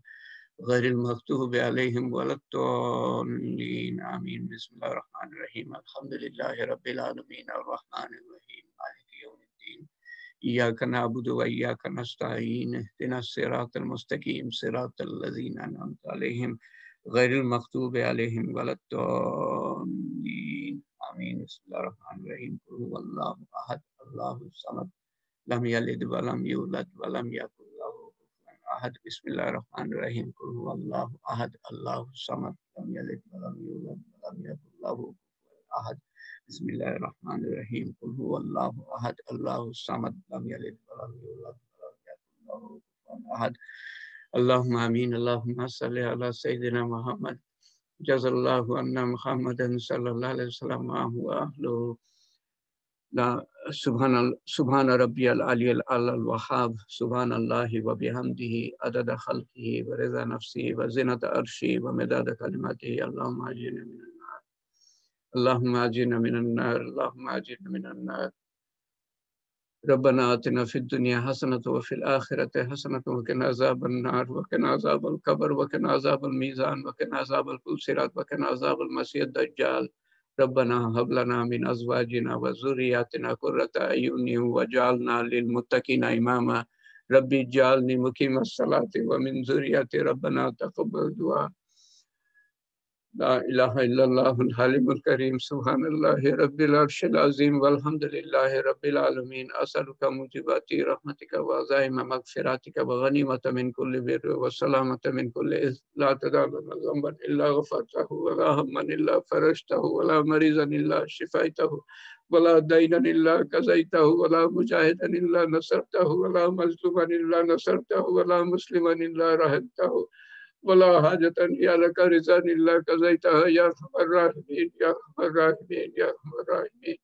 গায়রিল মাগদুবি আলাইহিম ওয়ালাদ-দাল্লিন। আমিন। বিসমিল্লাহির রহমানির রহিম, আলহামদুলিল্লাহি রাব্বিল আলামিন, আর রহমানির রহিম, মালিকি ইয়াউমিদ্দিন, ইয়াকা না'বুদু ওয়া ইয়াকা নাস্তাঈন, ইহদিনাস সিরাতাল মুস্তাকিম, সিরাতাল লাযিনা আন'আমতা আলাইহিম গায়রিল মাগদুবি আলাইহিম ওয়ালাদ-দাল্লিন। আমিন। বিসমিল্লাহির রহমানির রহিম, কুল হুয়াল্লাহু আহাদ, আল্লাহুস সামাদ, লাম ইয়ালিদ ওয়া লাম ইউলাদ ওয়া লাম ইয়াকুল লাহু কুফুয়ান আহাদ। বিসমিল্লাহির রহমানির রহিম, কুল হুয়াল্লাহু আহাদ, আল্লাহুস সামাদ, লাম ইয়ালিদ ওয়া লাম ইউলাদ ওয়া লাম ইয়াকুল লাহু কুফুয়ান আহাদ। বিসমিল্লাহির রহমানির রহিম, কুল হুয়াল্লাহু আহাদ, আল্লাহুস সামাদ, লাম ইয়ালিদ ওয়া লাম ইউলাদ ওয়া লাম ইয়াকুল লাহু কুফুয়ান আহাদ। আল্লাহুম্মা আমিন। আল্লাহুম্মা সাল্লি আলা সাইয়্যিদিনা মুহাম্মদ, জাযাল্লাহু আন্না মুহাম্মাদান সাল্লাল্লাহু আলাইহি ওয়াসাল্লাম ওয়া আহলুহু। সুবহান রাব্বিয়াল আলিয়্যিল আ'লাল ওয়াহাব, সুবহানাল্লাহি ওয়া বিহামদিহি আদাদা খালকিহি ওয়া রিদা নাফসিহি ওয়া জিনাতা আরশিহি ওয়া মিদাদা কালিমাতিহি। আল্লাহুম্মা আজিরনা মিনান নার, আল্লাহুম্মা আজিরনা মিনান নার, আল্লাহুম্মা আজিরনা মিনান নার। ربنا آتنا في الدنيا حسنة وفي الآخرة حسنة وقنا عذاب النار وقنا عذاب القبر وقنا عذاب الميزان وقنا عذاب الصراط وقنا عذاب المسيح الدجال. ربنا هب لنا من أزواجنا وذرياتنا قرة أعين واجعلنا للمتقين إماما. ربي اجعلني مقيم الصلاة ومن ذريتي ربنا تقبل دعاء. لا إله إلا الله الحليم الكريم سبحان الله رب العرش العظيم والحمد لله رب العالمين. أسألك موجبات رحمتك وعزائم مغفرتك وغنيمة من كل بر وسلامة من كل إثم. لا تدع لنا ذنبا إلا غفرته ولا هما إلا فرجته ولا مريضا إلا شفيته ولا دينا إلا قضيته ولا مجاهدا إلا نصرته ولا مظلوما إلا نصرته ولا مسلما إلا رحمته ولا حاجة يا لك رضا إلا قضيتها يا أرحم الراحمين يا أرحم الراحمين يا أرحم الراحمين.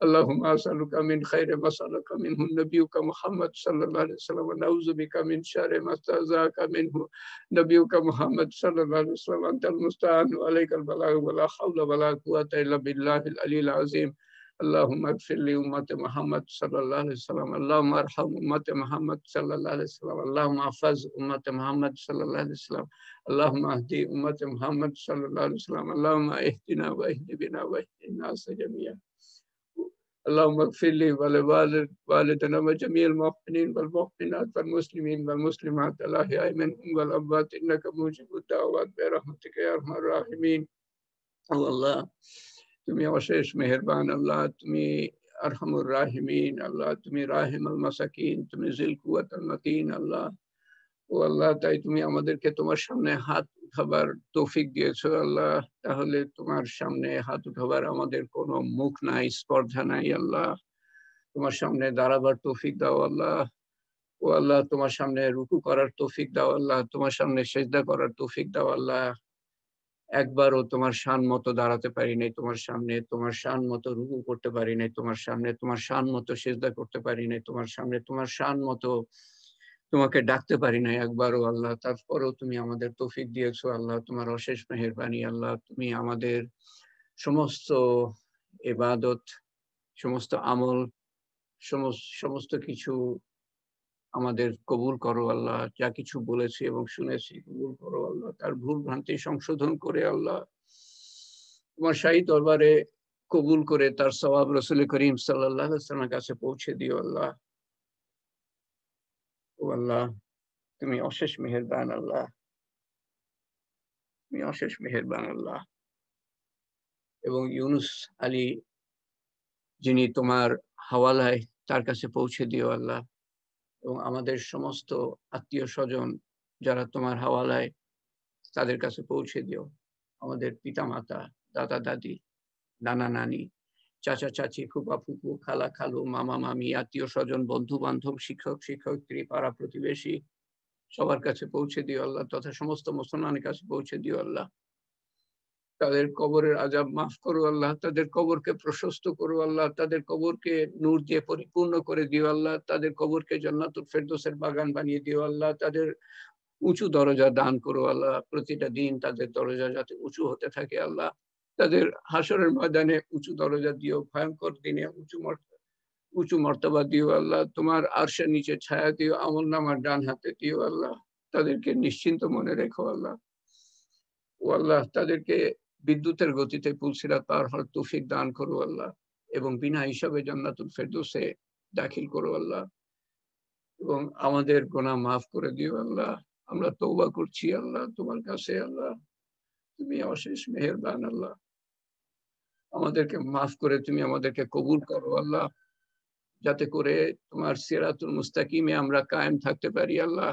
اللهم أسألك من خير ما سألك منه نبيك محمد صلى الله عليه وسلم ونعوذ بك من شر ما استعاذك منه نبيك محمد صلى الله عليه وسلم. أنت المستعان وعليك البلاغ ولا حول ولا قوة إلا بالله العلي العظيم. اللهم اغفر لأمة محمد صلى الله عليه وسلم. اللهم ارحم أمة محمد صلى الله عليه وسلم. اللهم احفظ أمة محمد صلى الله عليه وسلم. اللهم اهدي أمة محمد صلى الله عليه وسلم. اللهم اهدنا واهد بنا واهد الناس جميعا. اللهم اغفر لي ولوالدنا وجميع المؤمنين والمؤمنات والمسلمين والمسلمات الأحياء منهم والأموات إنك موجب الدعوات برحمتك يا أرحم الراحمين. আল্লাহ তুমি অশেষ মেহেরবান, আল্লাহ তুমি আরহামুর রাহিমিন, আল্লাহ তুমি রাহিমুল মাসাকিন, তুমি জিল কুওয়াতুল মাতিন। আল্লাহ ও আল্লাহ, তাই তুমি আমাদেরকে তোমার সামনে হাত উঠাবার তৌফিক দিয়েছো আল্লাহ। তাহলে তোমার সামনে হাত উঠাবার আমাদের কোনো মুখ নাই, স্পর্ধা নাই আল্লাহ। তোমার সামনে দাঁড়াবার তৌফিক দাও আল্লাহ। ও আল্লাহ, তোমার সামনে রুকু করার তৌফিক দাও আল্লাহ। তোমার সামনে সেজদা করার তৌফিক দাও আল্লাহ। একবারও তোমার শান মতো দাঁড়াতে পারি নাই তোমার সামনে, তোমার শান মতো রুকু করতে পারি নাই তোমার সামনে, তোমার শান মতো সেজদা করতে পারি নাই তোমার সামনে, তোমার শান মতো তোমাকে ডাকতে পারি নাই একবারও আল্লাহ। তারপরেও তুমি আমাদের তৌফিক দিয়েছো আল্লাহ, তোমার অশেষ মেহেরবানি আল্লাহ। তুমি আমাদের সমস্ত ইবাদত, সমস্ত আমল, সমস্ত কিছু আমাদের কবুল করো আল্লাহ। যা কিছু বলেছি এবং শুনেছি কবুল করো আল্লাহ। তার ভুল ভ্রান্তি সংশোধন করে আল্লাহ তোমার শাহী দরবারে কবুল করে তার সওয়াব রাসূল করিম সাল্লাল্লাহু আলাইহি ওয়াসাল্লামের কাছে পৌঁছে দিও আল্লাহ। ও আল্লাহ, তুমি অশেষ মেহেরবান আল্লাহ, তুমি অশেষ মেহেরবান আল্লাহ। এবং ইউনুস আলী যিনি তোমার হাওয়ালায়, তার কাছে পৌঁছে দিও আল্লাহ। এবং আমাদের সমস্ত আত্মীয় স্বজন যারা তোমার হাওয়ালায়, তাদের কাছে পৌঁছে দিও। আমাদের পিতামাতা, দাদা দাদি, নানা নানি, চাচা চাচি, ফুপা ফুপু, খালা খালু, মামা মামি, আত্মীয় স্বজন, বন্ধু বান্ধব, শিক্ষক শিক্ষয়িত্রী, পাড়া প্রতিবেশী, সবার কাছে পৌঁছে দিও আল্লাহ, তথা সমস্ত মুসলমানের কাছে পৌঁছে দিও আল্লাহ। তাদের কবরের আযাব মাফ করো আল্লাহ, তাদের কবরকে প্রশস্ত করো আল্লাহ, তাদের কবরকে নূর দিয়ে পরিপূর্ণ করে দিও আল্লাহ, তাদের কবরকে জান্নাতুল ফেরদৌসের বাগান বানিয়ে দিও আল্লাহ, তাদের উঁচু দরজা দান করো আল্লাহ। প্রতিটা দিন তাদের দরজা যাতে উঁচু হতে থাকে আল্লাহ। তাদের হাসরের ময়দানে উঁচু দরজা দিও, ভয়ঙ্কর দিনে উঁচু মর্তবা দিও আল্লাহ। তোমার আরশের নিচে ছায়া দিও, আমলনামার ডান হাতে দিও আল্লাহ। তাদেরকে নিশ্চিন্ত মনে রেখো আল্লাহ। ও আল্লাহ, তাদেরকে বিদ্যুতের গতিতে পুলসিরাত পার হওয়ার তৌফিক দান করো আল্লাহ, এবং বিনা হিসাবে জান্নাতুল ফেরদৌসে দাখিল করো আল্লাহ। এবং আমাদের গুনাহ মাফ করে দিও আল্লাহ। আমরা তওবা করছি আল্লাহ তোমার কাছে আল্লাহ, তুমি অশেষ মেহেরবান আল্লাহ। আমাদেরকে মাফ করে তুমি আমাদেরকে কবুল করো আল্লাহ, যাতে করে তোমার সিরাতুল মুস্তাকিমে আমরা কায়েম থাকতে পারি আল্লাহ।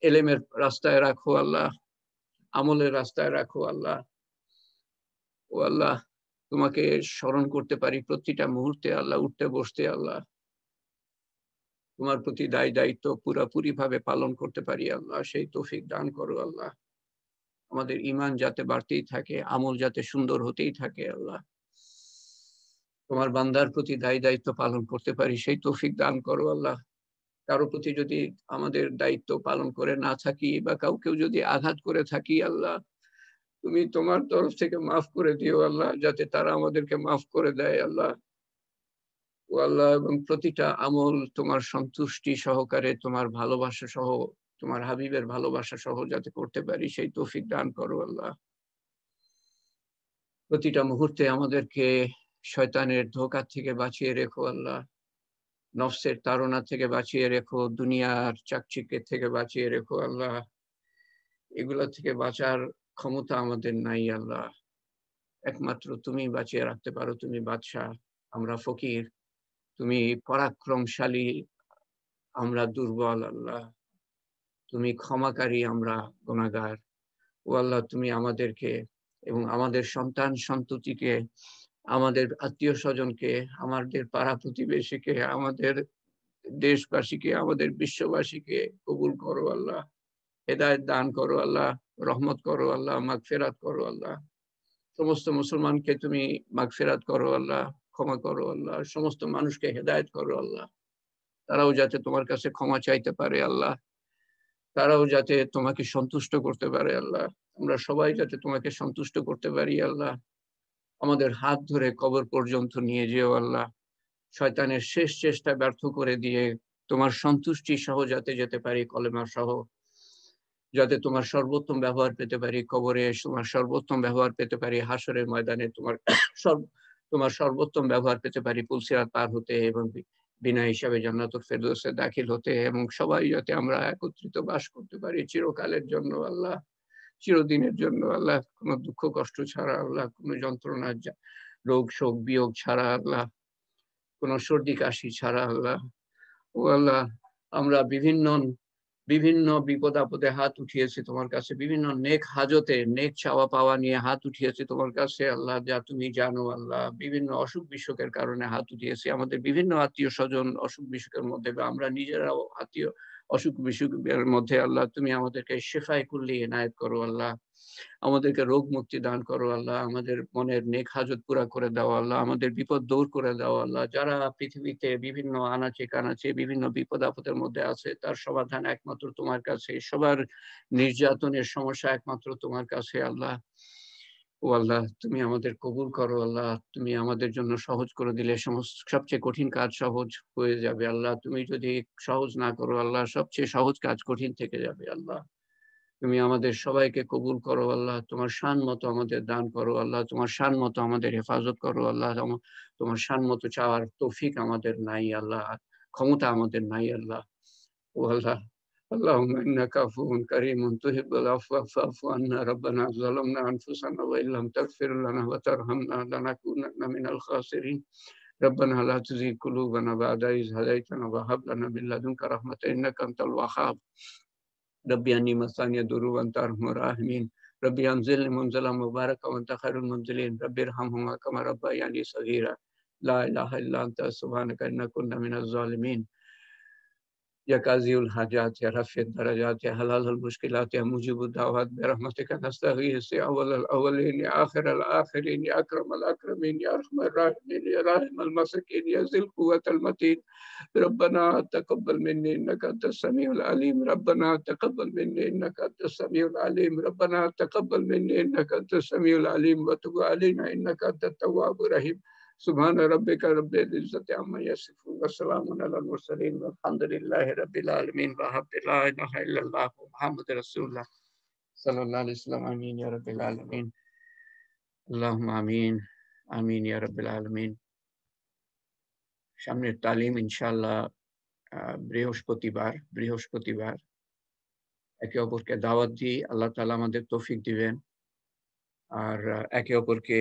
এলেমের রাস্তায় রাখো আল্লাহ, আমলের রাস্তায় রাখো আল্লাহ। ও আল্লাহ, তোমাকে স্মরণ করতে পারি প্রতিটা মুহূর্তে আল্লাহ, উঠতে বসতে আল্লাহ। তোমার প্রতি দায়িত্ব পুরাপুরি ভাবে পালন করতে পারি আল্লাহ, সেই তৌফিক দান করো আল্লাহ। আমাদের ঈমান যাতে বাড়তেই থাকে, আমল যাতে সুন্দর হতেই থাকে আল্লাহ। তোমার বান্দার প্রতি দায়িত্ব পালন করতে পারি, সেই তৌফিক দান করো আল্লাহ। কারো প্রতি যদি আমাদের দায়িত্ব পালন করে না থাকি বা কাউকেও যদি আঘাত করে থাকি আল্লাহ, তুমি তোমার তরফ থেকে মাফ করে দিও আল্লাহ, যাতে তারা আমাদেরকে মাফ করে দেয় আল্লাহ। ও ও আল্লাহ, এবং প্রতিটা আমল তোমার সন্তুষ্টি সহকারে, তোমার ভালোবাসা সহ, তোমার হাবিবের ভালোবাসা সহ যাতে করতে পারি সেই তৌফিক দান করো আল্লাহ। প্রতিটা মুহূর্তে আমাদেরকে শয়তানের ধোঁকা থেকে বাঁচিয়ে রেখো আল্লাহ, নফসের তাড়না থেকে বাঁচিয়ে রেখো, দুনিয়ার চাকচিক্যের থেকে বাঁচিয়ে রেখো আল্লাহ। এগুলা থেকে বাঁচার ক্ষমতা আমাদের নাই আল্লাহ, একমাত্র তুমি বাঁচিয়ে রাখতে পারো। তুমি বাদশাহ, আমরা ফকির। তুমি পরাক্রমশালী, আমরা দুর্বল আল্লাহ। তুমি ক্ষমাকারী, আমরা গুনাহগার। ও আল্লাহ, তুমি আমাদেরকে এবং আমাদের সন্তান সন্ততিকে, আমাদের আত্মীয় স্বজনকে, আমাদের পাড়া প্রতিবেশীকে, আমাদের দেশবাসীকে, আমাদের বিশ্ববাসীকে কবুল করো আল্লাহ। হেদায়েত দান করো আল্লাহ, রহমত করো আল্লাহ, মাগফিরাত করো আল্লাহ। সমস্ত মুসলমানকে তুমি মাগফিরাত করো আল্লাহ, ক্ষমা করো আল্লাহ। সমস্ত মানুষকে হেদায়েত করো আল্লাহ, তারাও যাতে তোমার কাছে ক্ষমা চাইতে পারে আল্লাহ, তারাও যাতে তোমাকে সন্তুষ্ট করতে পারে আল্লাহ। আমরা সবাই যাতে তোমাকে সন্তুষ্ট করতে পারি আল্লাহ। আমাদের হাত ধরে কবর পর্যন্ত নিয়ে যেও আল্লাহ, শয়তানের শেষ চেষ্টা ব্যর্থ করে দিয়ে তোমার সন্তুষ্টি সহ যাতে যেতে পারি, কলেমা সহ যাতে তোমার সর্বোত্তম ব্যবহার পেতে পারি, কবরে তোমার সর্বোত্তম ব্যবহার পেতে পারি, হাসরের ময়দানে তোমার সর্বোত্তম ব্যবহার পেতে পারি, পুলসিরাত পার হতে এবং বিনা হিসাবে জান্নাতুল ফেরদৌসে দাখিল হতে, এবং সবাই যাতে আমরা একত্রিত বাস করতে পারি চিরকালের জন্য আল্লাহ, চিরদিনের জন্য আল্লাহ, কোনো দুঃখ কষ্ট ছাড়া আল্লাহ, কোনো যন্ত্রণা, রোগ শোক বিয়োগ ছাড়া আল্লাহ, কোনো সর্দি কাশি ছাড়া আল্লাহ। ও আল্লাহ, আমরা বিভিন্ন বিভিন্ন বিপদ আপদে হাত উঠিয়েছি তোমার কাছে, বিভিন্ন নেক হাজতে নেক চাওয়া পাওয়া নিয়ে হাত উঠিয়েছি তোমার কাছে আল্লাহ, যা তুমি জানো আল্লাহ। বিভিন্ন অসুখ বিসুখের কারণে হাত উঠিয়েছি, আমাদের বিভিন্ন আত্মীয় স্বজন অসুখ বিসুখের মধ্যে, বা আমরা নিজেরাও আত্মীয় অসুখ বিসুখের মধ্যে আল্লাহ, তুমি আমাদেরকে শেফায়ে কুল্লি এনায়েত করো আল্লাহ, আমাদেরকে রোগ মুক্তি দান করো আল্লাহ, আমাদের মনের নেক হাজত পুরা করে দাও আল্লাহ, আমাদের বিপদ দূর করে দাও আল্লাহ। যারা পৃথিবীতে বিভিন্ন আনাচে কানাচে বিভিন্ন বিপদ আপদের মধ্যে আছে, তার সমাধান একমাত্র তোমার কাছে, সবার নির্যাতনের সমস্যা একমাত্র তোমার কাছে আল্লাহ। ও আল্লাহ, তুমি আমাদের কবুল করো আল্লাহ, তুমি আমাদের জন্য সহজ করে দিলে সমস্ত সবচেয়ে কঠিন কাজ সহজ হয়ে যাবে আল্লাহ। তুমি যদি সহজ না করো আল্লাহ, সবচেয়ে সহজ কাজ কঠিন থেকে যাবে আল্লাহ। তুমি আমাদের সবাইকে কবুল করো আল্লাহ, তোমার শান মতো আমাদের দান করো আল্লাহ, তোমার শান মতো আমাদের হেফাজত করো আল্লাহ। তোমার শান মতো চাওয়ার তৌফিক আমাদের নাই আল্লাহ, ক্ষমতা আমাদের নাই আল্লাহ। ও আল্লাহ, اللهم إنك عفو كريم تحب العفو فاعف عنا ربنا ظلمنا أنفسنا وإن لم تغفر لنا وترحمنا لنكونن من الخاسرين ربنا لا تزغ قلوبنا بعد إذ هديتنا وهب لنا من لدنك رحمة إنك أنت الوهاب ربي أني مسني الضر وأنت أرحم الراحمين ربي أنزلني منزلا مباركا وأنت خير المنزلين ربي ارحمهما كما ربياني صغيرا لا إله إلا أنت سبحانك إنا كنا من الظالمين يا قاضي الحاجات يا رفيع الدرجات يا حلال المشكلات يا مجيب الدعوات برحمتك نستغيث يا أول الأولين يا آخر الآخرين يا أكرم الأكرمين يا أرحم الراحمين يا راحم المساكين يا ذي القوة المتين ربنا تقبل مني إنك أنت السميع العليم ربنا تقبل مني إنك أنت السميع العليم ربنا تقبل مني إنك أنت السميع العليم وتب علينا إنك أنت التواب الرحيم سبحان ربك رب العزة عما يصفون وسلام على المرسلين والحمد لله رب العالمين وحمد لا إله إلا الله محمد رسول الله صلى الله عليه وسلم آمين يا رب العالمين اللهم آمين آمين يا رب العالمين সামনের তালিম ইনশাআল্লাহ বৃহস্পতিবার একে অপরকে দাওয়াত দিই, আল্লাহ তাআলা আমাদের তৌফিক দিবেন, আর একে অপরকে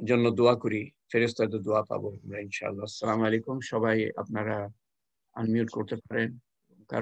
জন্য দোয়া করি, ফেরেশতাদের দোয়া পাবো আমরা ইনশাআল্লাহ। আসসালামু আলাইকুম, সবাই আপনারা আনমিউট করতে পারেন।